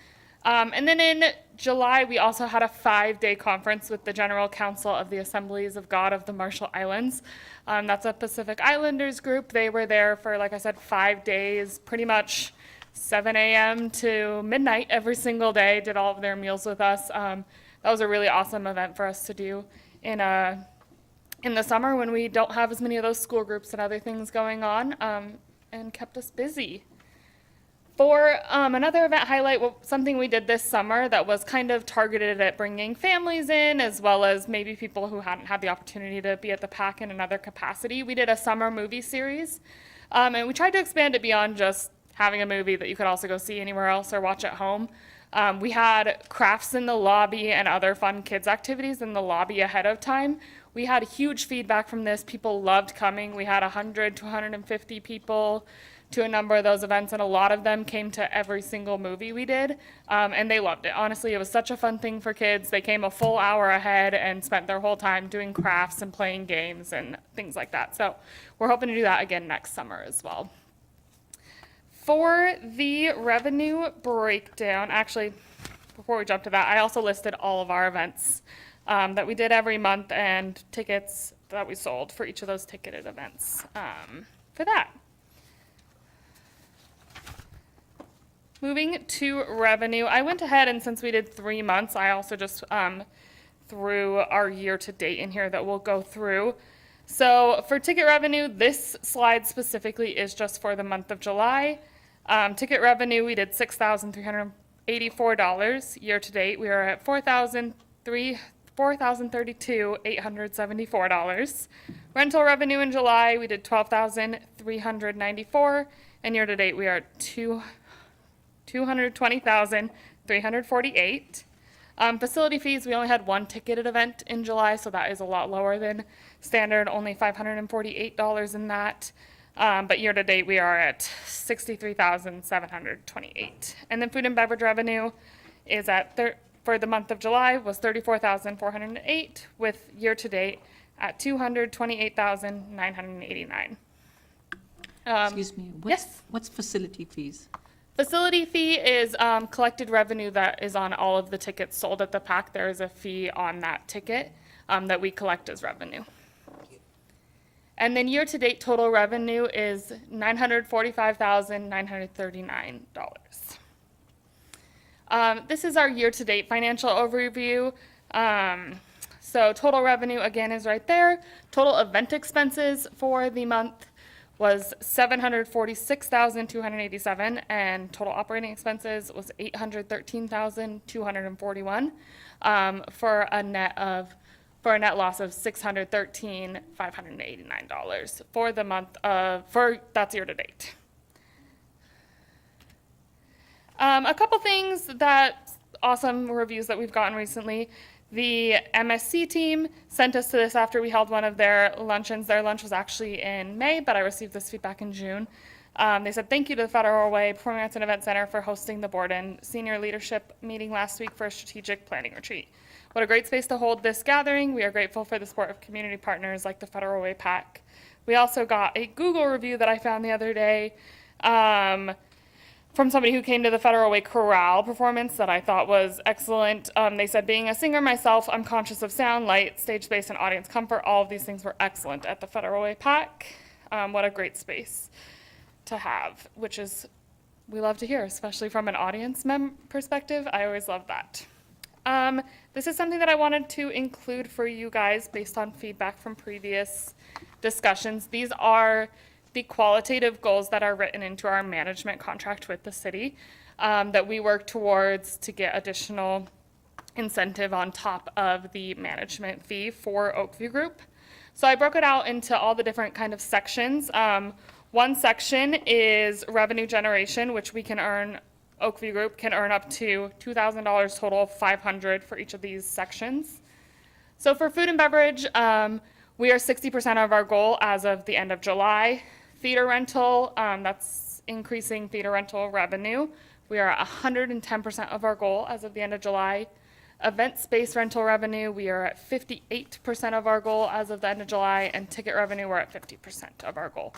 And then in July, we also had a 5-day conference with the General Council of the Assemblies of God of the Marshall Islands. That's a Pacific Islanders group. They were there for, like I said, 5 days, pretty much 7 a.m. to midnight every single day, did all of their meals with us. That was a really awesome event for us to do in the summer when we don't have as many of those school groups and other things going on, and kept us busy. For another event highlight, something we did this summer that was kind of targeted at bringing families in, as well as maybe people who hadn't had the opportunity to be at the PAC in another capacity. We did a summer movie series, and we tried to expand it beyond just having a movie that you could also go see anywhere else or watch at home. We had crafts in the lobby and other fun kids activities in the lobby ahead of time. We had huge feedback from this. People loved coming. We had 100 to 150 people to a number of those events, and a lot of them came to every single movie we did, and they loved it. Honestly, it was such a fun thing for kids. They came a full hour ahead and spent their whole time doing crafts and playing games and things like that. So we're hoping to do that again next summer as well. For the revenue breakdown, actually, before we jump to that, I also listed all of our events that we did every month and tickets, that we sold for each of those ticketed events for that. Moving to revenue, I went ahead and since we did 3 months, I also just threw our year-to-date in here that we'll go through. So for ticket revenue, this slide specifically is just for the month of July. Ticket revenue, we did $6,384. Year-to-date, we are at $4,032,874. Rental revenue in July, we did $12,394, and year-to-date, we are at $220,348. Facility fees, we only had one ticketed event in July, so that is a lot lower than standard, only $548 in that. But year-to-date, we are at $63,728. And then food and beverage revenue is at, for the month of July, was $34,408, with year-to-date at $228,989. Excuse me. yes. What's facility fees? Facility fee is collected revenue that is on all of the tickets sold at the PAC. There is a fee on that ticket that we collect as revenue. And then year-to-date total revenue is $945,939. This is our year-to-date financial overview. So total revenue, again, is right there. Total event expenses for the month was $746,287, and total operating expenses was $813,241, for a net loss of $613,589 for the month of, that's year to date. A couple things awesome reviews that we've gotten recently. The MSC team sent us to this after we held one of their luncheons. Their lunch was actually in May, but I received this feedback in June. They said, thank you to the Federal Way Performing Arts and Event Center for hosting the board and senior leadership meeting last week for a strategic planning retreat. What a great space to hold this gathering. We are grateful for the support of community partners like the Federal Way PAC. We also got a Google review that I found the other day from somebody who came to the Federal Way Chorale performance that I thought was excellent. They said, being a singer myself, I'm conscious of sound, light, stage space, and audience comfort. All of these things were excellent at the Federal Way PAC. What a great space to have, which is, we love to hear, especially from an audience perspective. I always love that. This is something that I wanted to include for you guys based on feedback from previous discussions. These are the qualitative goals that are written into our management contract with the city that we work towards to get additional incentive on top of the management fee for Oakview Group. So I broke it out into all the different kind of sections. One section is revenue generation, which we can earn, Oakview Group can earn up to $2,000 total, $500 for each of these sections. So for food and beverage, we are 60% of our goal as of the end of July. Theater rental, that's increasing theater rental revenue. We are at 110% of our goal as of the end of July. Event space rental revenue, we are at 58% of our goal as of the end of July, and ticket revenue, we're at 50% of our goal.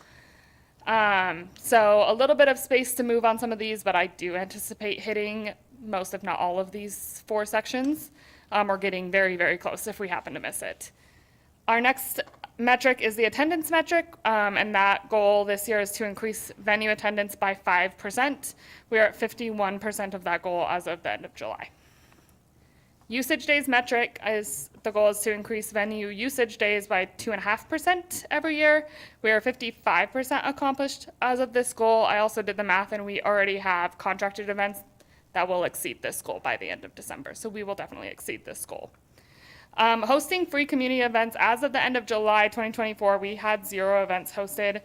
So a little bit of space to move on some of these, but I do anticipate hitting most, if not all of these 4 sections, or getting very, very close if we happen to miss it. Our next metric is the attendance metric, and that goal this year is to increase venue attendance by 5%. We are at 51% of that goal as of the end of July. Usage days metric is, the goal is to increase venue usage days by 2.5% every year. We are 55% accomplished as of this goal. I also did the math, and we already have contracted events that will exceed this goal by the end of December. So we will definitely exceed this goal. Hosting free community events, as of the end of July 2024, we had 0 events hosted.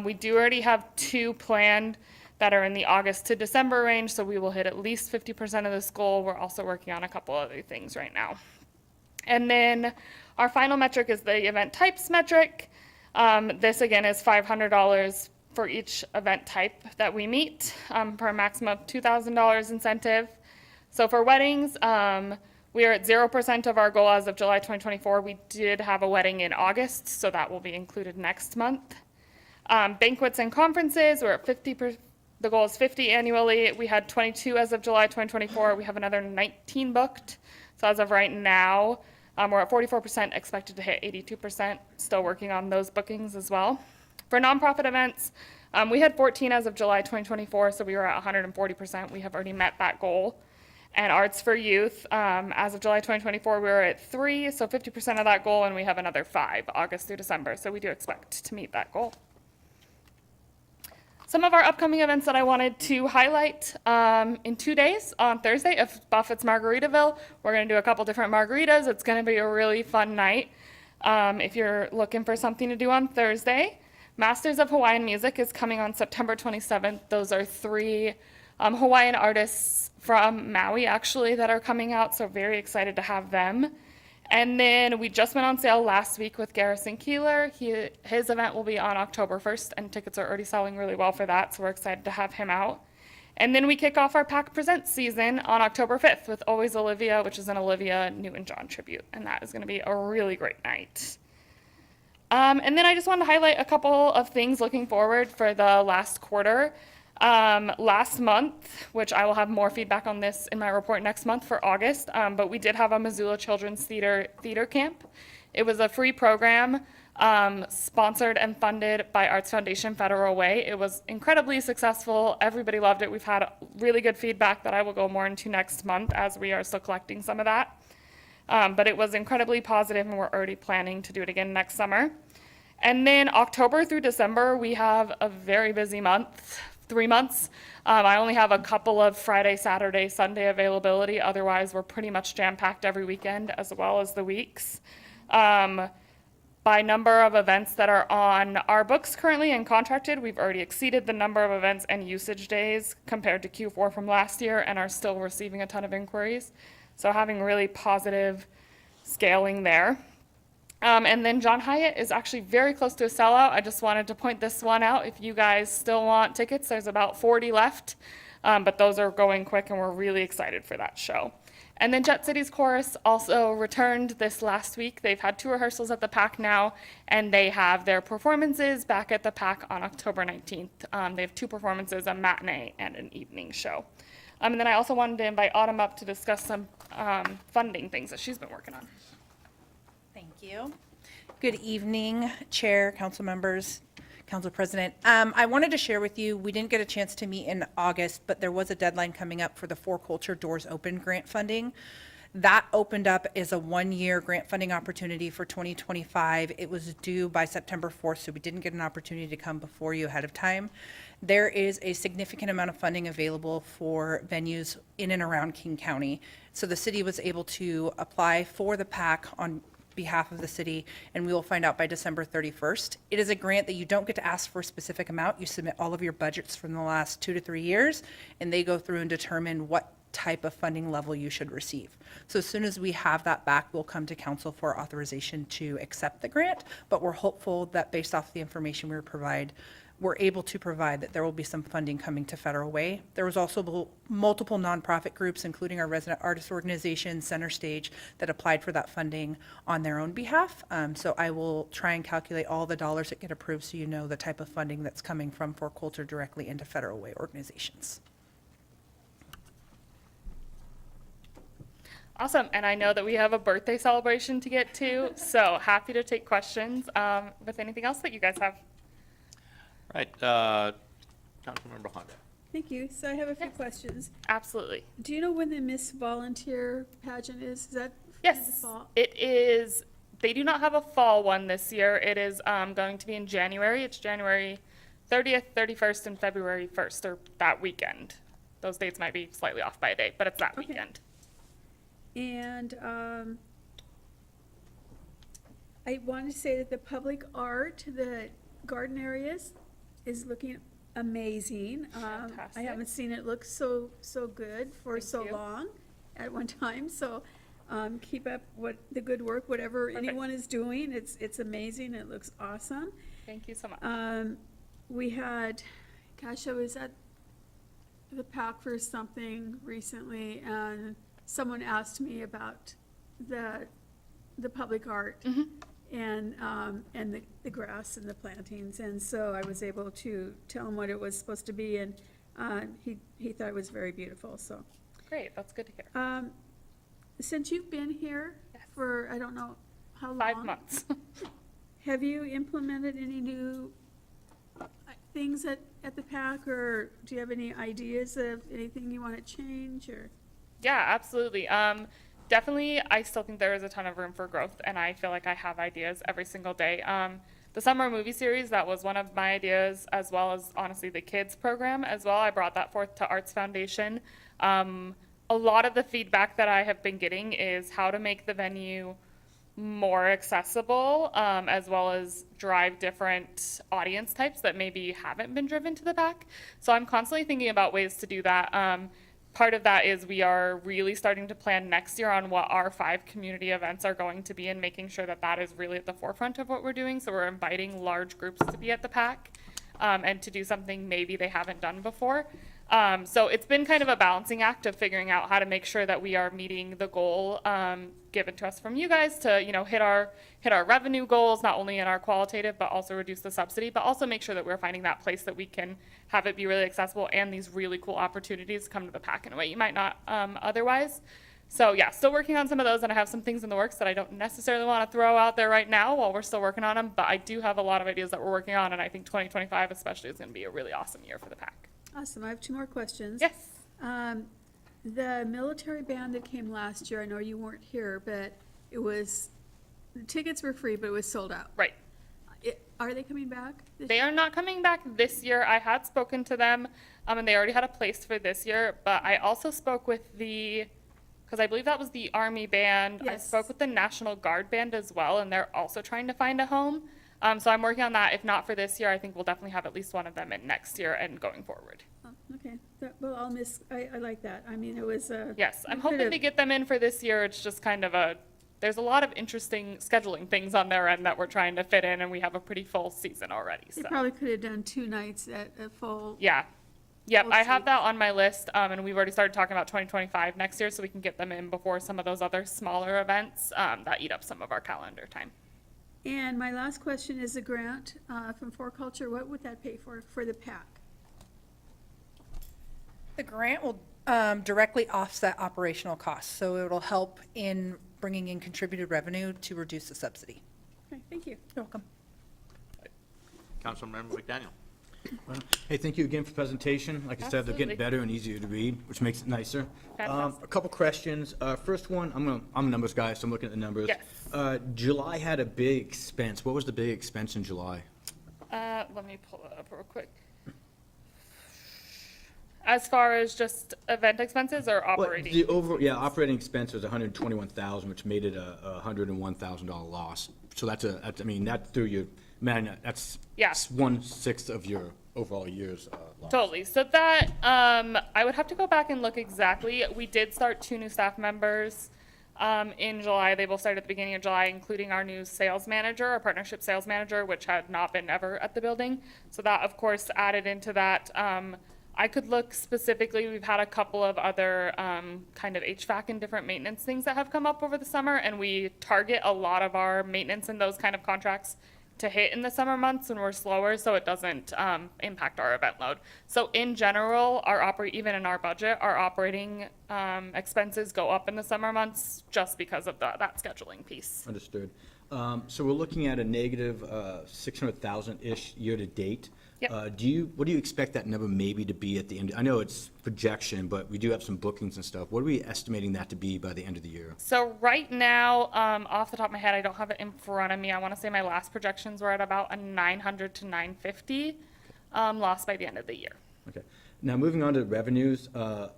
We do already have 2 planned that are in the August to December range, so we will hit at least 50% of this goal. We're also working on a couple other things right now. And then our final metric is the event types metric. This again is $500 for each event type that we meet, for a maximum of $2,000 incentive. So for weddings, we are at 0% of our goal as of July 2024. We did have a wedding in August, so that will be included next month. Banquets and conferences, we're at 50%. The goal is 50 annually. We had 22 as of July 2024. We have another 19 booked. So as of right now, We're at 44%, expected to hit 82%, still working on those bookings as well. For nonprofit events, we had 14 as of July 2024, so we were at 140%. We have already met that goal. And Arts for Youth, as of July 2024, we were at 3, so 50% of that goal, and we have another 5, August through December. So we do expect to meet that goal. Some of our upcoming events that I wanted to highlight in 2 days, on Thursday, if Buffett's Margaritaville, we're going to do a couple different margaritas. It's going to be a really fun night if you're looking for something to do on Thursday. Masters of Hawaiian Music is coming on September 27th. Those are 3 Hawaiian artists from Maui, actually, that are coming out, so very excited to have them. And then we just went on sale last week with Garrison Keeler. His event will be on October 1st, and tickets are already selling really well for that, so we're excited to have him out. And then we kick off our Pack Presents season on October 5th with Always Olivia, which is an Olivia Newton-John tribute, and that is going to be a really great night. And then I just wanted to highlight a couple of things looking forward for the last quarter. Last month, which I will have more feedback on this in my report next month for August, but we did have a Missoula Children's Theater Camp. It was a free program sponsored and funded by Arts Foundation Federal Way. It was incredibly successful. Everybody loved it. We've had really good feedback that I will go more into next month as we are still collecting some of that. But it was incredibly positive, and we're already planning to do it again next summer. And then October through December, we have a very busy month. 3 months. I only have a couple of Friday, Saturday, Sunday availability. Otherwise, we're pretty much jam-packed every weekend as well as the weeks. By number of events that are on our books currently and contracted, we've already exceeded the number of events and usage days compared to Q4 from last year and are still receiving a ton of inquiries. So having really positive scaling there. And then John Hyatt is actually very close to a sellout. I just wanted to point this one out. If you guys still want tickets, there's about 40 left, but those are going quick, and we're really excited for that show. And then Jet City's Chorus also returned this last week. They've had 2 rehearsals at the PAC now, and they have their performances back at the PAC on October 19th. They have 2 performances, a matinee and an evening show. And then I also wanted to invite Autumn up to discuss some funding things that she's been working on. Thank you. Good evening, Chair, council members, Council President. I wanted to share with you, we didn't get a chance to meet in August, but there was a deadline coming up for the For Culture Doors Open grant funding. That opened up as a 1-year grant funding opportunity for 2025. It was due by September 4th, so we didn't get an opportunity to come before you ahead of time. There is a significant amount of funding available for venues in and around King County. So the city was able to apply for the PAC on behalf of the city, and we will find out by December 31st. It is a grant that you don't get to ask for a specific amount. You submit all of your budgets from the last 2 to 3 years, and they go through and determine what type of funding level you should receive. So as soon as we have that back, we'll come to council for authorization to accept the grant, but we're hopeful that based off the information we're able to provide that there will be some funding coming to Federal Way. There was also multiple nonprofit groups, including our resident artist organization, Center Stage, that applied for that funding on their own behalf. So I will try and calculate all the dollars that get approved so you know the type of funding that's coming from For Culture directly into Federal Way organizations. Awesome, and I know that we have a birthday celebration to get to, so happy to take questions with anything else that you guys have. Right, Councilmember Honda. Thank you. So I have a few Yes. questions. Absolutely. Do you know when the Miss Volunteer pageant is? Is that in the Yes, fall? it is. They do not have a fall one this year. It is going to be in January. It's January 30th, 31st, and February 1st, or that weekend. Those dates might be slightly off by a day, but it's that Okay. weekend. And I wanted to say that the public art, the garden areas, is looking amazing. I Fantastic. haven't seen it look so good for Thank so you. long at one time. So keep up the good work, whatever Perfect. anyone is doing. It's amazing. It looks awesome. Thank you so much. We had, gosh, I was at the PAC for something recently, and someone asked me about the public art and the grass and the plantings, and so I was able to tell him what it was supposed to be, and he thought it was very beautiful. So Great, that's good to hear. since you've been here Yes. for, I don't know, how long? 5 months. Have you implemented any new things at the PAC, or do you have any ideas of anything you want to change, or? Yeah, absolutely. Definitely, I still think there is a ton of room for growth, and I feel like I have ideas every single day. The summer movie series, that was one of my ideas, as well as honestly the kids program as well. I brought that forth to Arts Foundation. A lot of the feedback that I have been getting is how to make the venue more accessible, as well as drive different audience types that maybe haven't been driven to the back. So I'm constantly thinking about ways to do that. Part of that is we are really starting to plan next year on what our 5 community events are going to be, and making sure that that is really at the forefront of what we're doing. So we're inviting large groups to be at the PAC, and to do something maybe they haven't done before. So it's been kind of a balancing act of figuring out how to make sure that we are meeting the goal given to us from you guys to, you know, hit our revenue goals, not only in our qualitative, but also reduce the subsidy, but also make sure that we're finding that place that we can have it be really accessible and these really cool opportunities come to the PAC in a way you might not otherwise. So yeah, still working on some of those, and I have some things in the works that I don't necessarily want to throw out there right now while we're still working on them, but I do have a lot of ideas that we're working on, and I think 2025 especially is going to be a really awesome year for the PAC. Awesome, I have 2 more questions. Yes. The military band that came last year, I know you weren't here, but the tickets were free, but it was sold out. Right. Are they coming back? They are not coming back this year. I had spoken to them, and they already had a place for this year, but I also spoke with because I believe that was the Army band. I Yes. spoke with the National Guard band as well, and they're also trying to find a home. So I'm working on that. If not for this year, I think we'll definitely have at least one of them in next year and going forward. Oh, okay, well, I like that, I mean, it was, Yes, I'm we hoping could've- to get them in for this year. It's just kind of there's a lot of interesting scheduling things on their end that we're trying to fit in, and we have a pretty full season already, They so. probably could have done 2 nights at a full. Yeah. Yep, Full I have seat. that on my list, and we've already started talking about 2025 next year, so we can get them in before some of those other smaller events that eat up some of our calendar time. And my last question is a grant from 4Culture, what would that pay for the PAC? The grant will directly offset operational costs, so it'll help in bringing in contributed revenue to reduce the subsidy. Okay, thank you. You're welcome. Councilmember McDaniel. Hey, thank you again for the presentation. Like I said, they're getting Absolutely. better and easier to read, which makes it nicer. Fantastic. A couple questions. First one, I'm a numbers guy, so I'm looking at the numbers. Yes. July had a big expense. What was the big expense in July? Let me pull it up real quick. As far as just event expenses or Well, operating? operating expense was 121,000, which made it a $101,000 loss. So that's I mean, that threw you, man, that's Yeah. 1/6 of your overall year's loss. Totally. So that, I would have to go back and look exactly. We did start 2 new staff members in July. They both started at the beginning of July, including our new sales manager, our partnership sales manager, which had not been ever at the building. So that, of course, added into that. I could look specifically, we've had a couple of other kind of HVAC and different maintenance things that have come up over the summer, and we target a lot of our maintenance and those kind of contracts to hit in the summer months when we're slower, so it doesn't impact our event load. So in general, even in our budget, our operating expenses go up in the summer months just because of that scheduling piece. Understood. So we're looking at a negative 600,000-ish year-to-date. Yep. What do you expect that number maybe to be at the end? I know it's projection, but we do have some bookings and stuff. What are we estimating that to be by the end of the year? So right now, off the top of my head, I don't have it in front of me. I want to say my last projections were at about a 900 to 950 loss by the end of the year. Okay. Now, moving on to revenues, I'm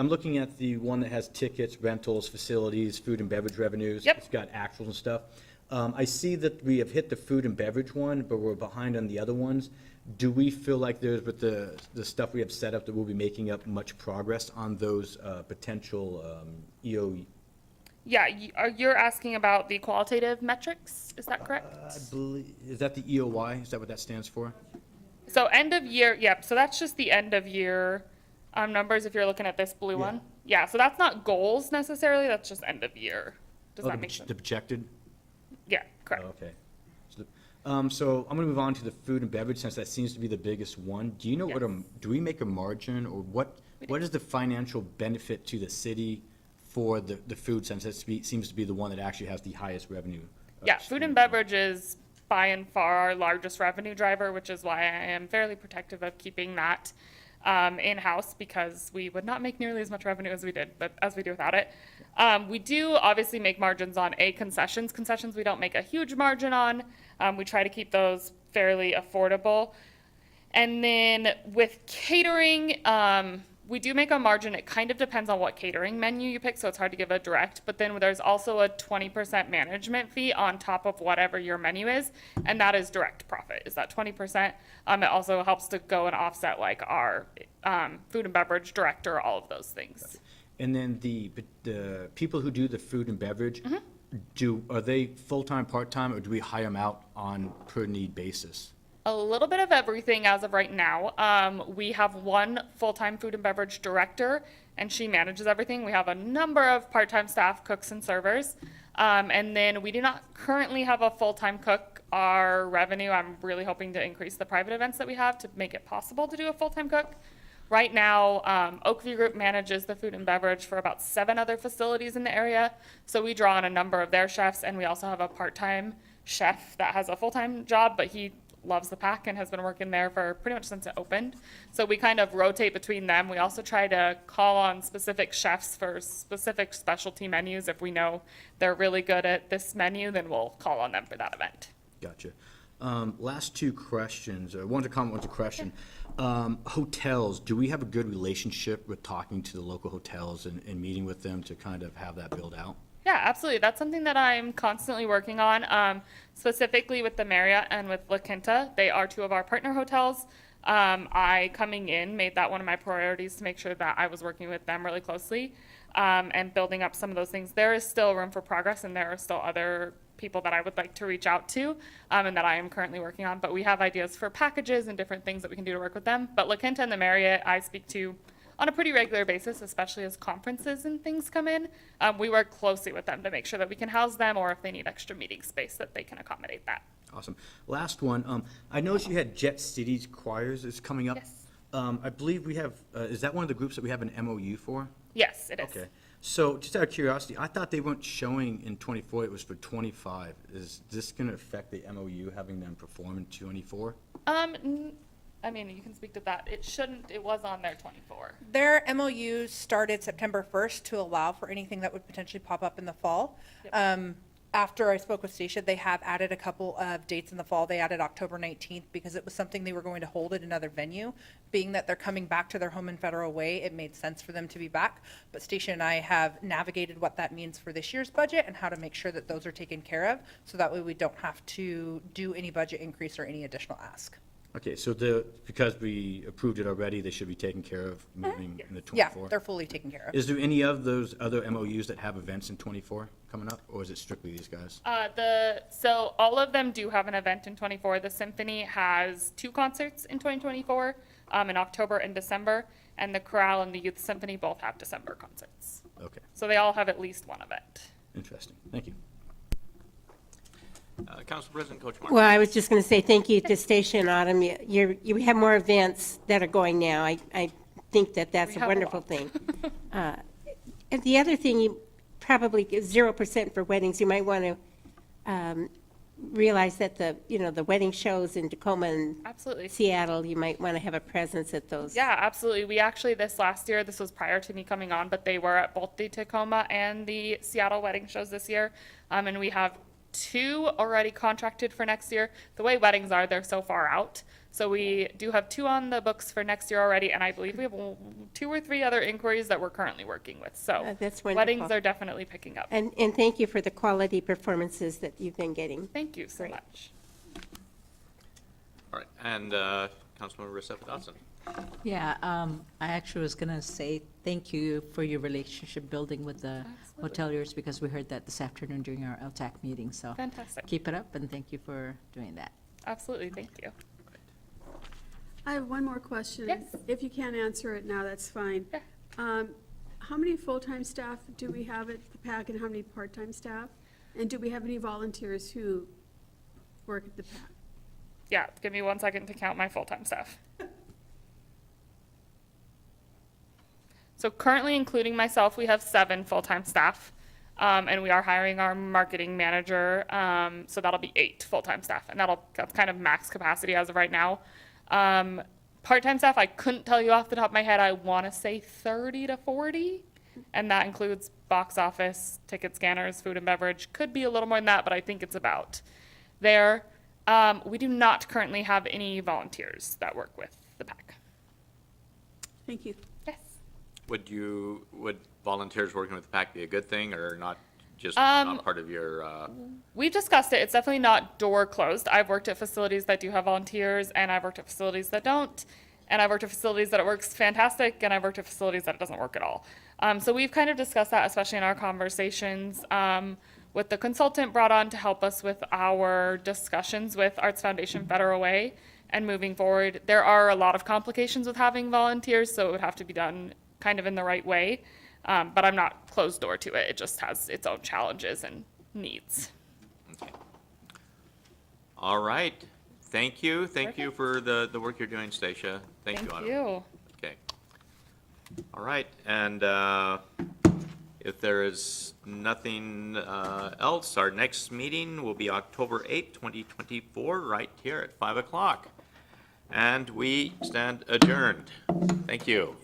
looking at the one that has tickets, rentals, facilities, food and beverage revenues. Yep. It's got actuals and stuff. I see that we have hit the food and beverage one, but we're behind on the other ones. Do we feel like there's, with the stuff we have set up, that we'll be making up much progress on those potential EO? Yeah, you're asking about the qualitative metrics, is that correct? I believe, is that the EOY? Is that what that stands for? So end of year, yep, so that's just the end of year numbers if you're looking at this blue one. Yeah, so that's not goals necessarily, that's just end of year. Does Oh, that make sense? The projected? Yeah, correct. Oh, okay. So I'm going to move on to the food and beverage, since that seems to be the biggest one. Do you know Yes. do we make a margin, or what is the financial benefit to the city for the food, since seems to be the one that actually has the highest revenue. Yeah, food and beverage is by and far our largest revenue driver, which is why I am fairly protective of keeping that in-house, because we would not make nearly as much revenue as we do without it. We do obviously make margins on concessions. Concessions we don't make a huge margin on. We try to keep those fairly affordable. And then with catering, we do make a margin. It kind of depends on what catering menu you pick, so it's hard to give a direct. But then there's also a 20% management fee on top of whatever your menu is, and that is direct profit, is that 20%. It also helps to go and offset like our food and beverage director, all of those things. And then the people who do the food and beverage, are they full-time, part-time, or do we hire them out on per-need basis? A little bit of everything as of right now. We have one full-time food and beverage director, and she manages everything. We have a number of part-time staff, cooks and servers. And then we do not currently have a full-time cook. Our revenue, I'm really hoping to increase the private events that we have to make it possible to do a full-time cook. Right now, Oakview Group manages the food and beverage for about 7 other facilities in the area. So we draw on a number of their chefs, and we also have a part-time chef that has a full-time job, but he loves the pack and has been working there for pretty much since it opened. So we kind of rotate between them. We also try to call on specific chefs for specific specialty menus. If we know they're really good at this menu, then we'll call on them for that event. Gotcha. Last 2 questions. One's a comment, one's a question. Hotels, do we have a good relationship with talking to the local hotels and meeting with them to kind of have that build out? Yeah, absolutely. That's something that I'm constantly working on, specifically with the Marriott and with La Quinta. They are 2 of our partner hotels. I, coming in, made that one of my priorities to make sure that I was working with them really closely and building up some of those things. There is still room for progress, and there are still other people that I would like to reach out to and that I am currently working on. But we have ideas for packages and different things that we can do to work with them. But La Quinta and the Marriott, I speak to on a pretty regular basis, especially as conferences and things come in. We work closely with them to make sure that we can house them, or if they need extra meeting space, that they can accommodate that. Awesome. Last one. I noticed you had Jet Cities Choirs is coming up. Yes. I believe we have, is that one of the groups that we have an MOU for? Yes, it is. Okay. So just out of curiosity, I thought they weren't showing in 24, it was for 25. Is this going to affect the MOU, having them perform in 24? I mean, you can speak to that. It shouldn't, it was on there 24. Their MOU started September 1st to allow for anything that would potentially pop up in the fall. Yep. After I spoke with Stacia, they have added a couple of dates in the fall. They added October 19th because it was something they were going to hold at another venue. Being that they're coming back to their home in Federal Way, it made sense for them to be back. But Stacia and I have navigated what that means for this year's budget and how to make sure that those are taken care of, so that way we don't have to do any budget increase or any additional ask. Okay, so because we approved it already, they should be taken care of moving into Yeah, 24? they're fully taken care of. Is there any of those other MOUs that have events in 24 coming up, or is it strictly these guys? So all of them do have an event in 24. The Symphony has 2 concerts in 2024, in October and December, and the Chorale and the Youth Symphony both have December concerts. Okay, So they all have at least one event. interesting. Thank you. Council President Coach Mark. Well, I was just going to say thank you to Stacia and Autumn. You have more events that are going now. I think that that's We a have a wonderful lot. thing. And the other thing, you probably give 0% for weddings. You might want to realize that the wedding shows in Tacoma and Absolutely. Seattle, you might want to have a presence at those. Yeah, absolutely. We actually, this last year, this was prior to me coming on, but they were at both the Tacoma and the Seattle wedding shows this year. And we have 2 already contracted for next year. The way weddings are, they're so far out. So we do have 2 on the books for next year already, and I believe we have 2 or 3 other inquiries that we're currently working with. So That's weddings wonderful. are definitely picking up. And thank you for the quality performances that you've been getting. Thank you so Great. much. All right, and Councilmember Rousseff Dodson. Yeah, I actually was going to say thank you for your relationship building with the hoteliers, because we heard that this afternoon during our LTAC meeting. So Fantastic. keep it up, and thank you for doing that. Absolutely, thank you. I have one more question. Yes. If you can't answer it now, that's fine. Yeah. How many full-time staff do we have at the PAC, and how many part-time staff? And do we have any volunteers who work at the PAC? Yeah, give me 1 second to count my full-time staff. So currently, including myself, we have 7 full-time staff. And we are hiring our marketing manager, so that'll be 8 full-time staff, and that's kind of max capacity as of right now. Part-time staff, I couldn't tell you off the top of my head, I want to say 30 to 40, and that includes box office, ticket scanners, food and beverage, could be a little more than that, but I think it's about there. We do not currently have any volunteers that work with the PAC. Thank you. Yes. Would volunteers working with the PAC be a good thing or not, just not part of your, We've discussed it. It's definitely not door closed. I've worked at facilities that do have volunteers, and I've worked at facilities that don't. And I've worked at facilities that it works fantastic, and I've worked at facilities that it doesn't work at all. So we've kind of discussed that, especially in our conversations with the consultant brought on to help us with our discussions with Arts Foundation Federal Way and moving forward. There are a lot of complications with having volunteers, so it would have to be done kind of in the right way. But I'm not closed door to it. It just has its own challenges and needs. okay. All right. Thank you. Thank you for the work you're doing, Stacia. Thank you, Thank Autumn. you. Okay. All right, and if there is nothing else, our next meeting will be October 8th, 2024, right here at 5 o'clock. And we stand adjourned. Thank you.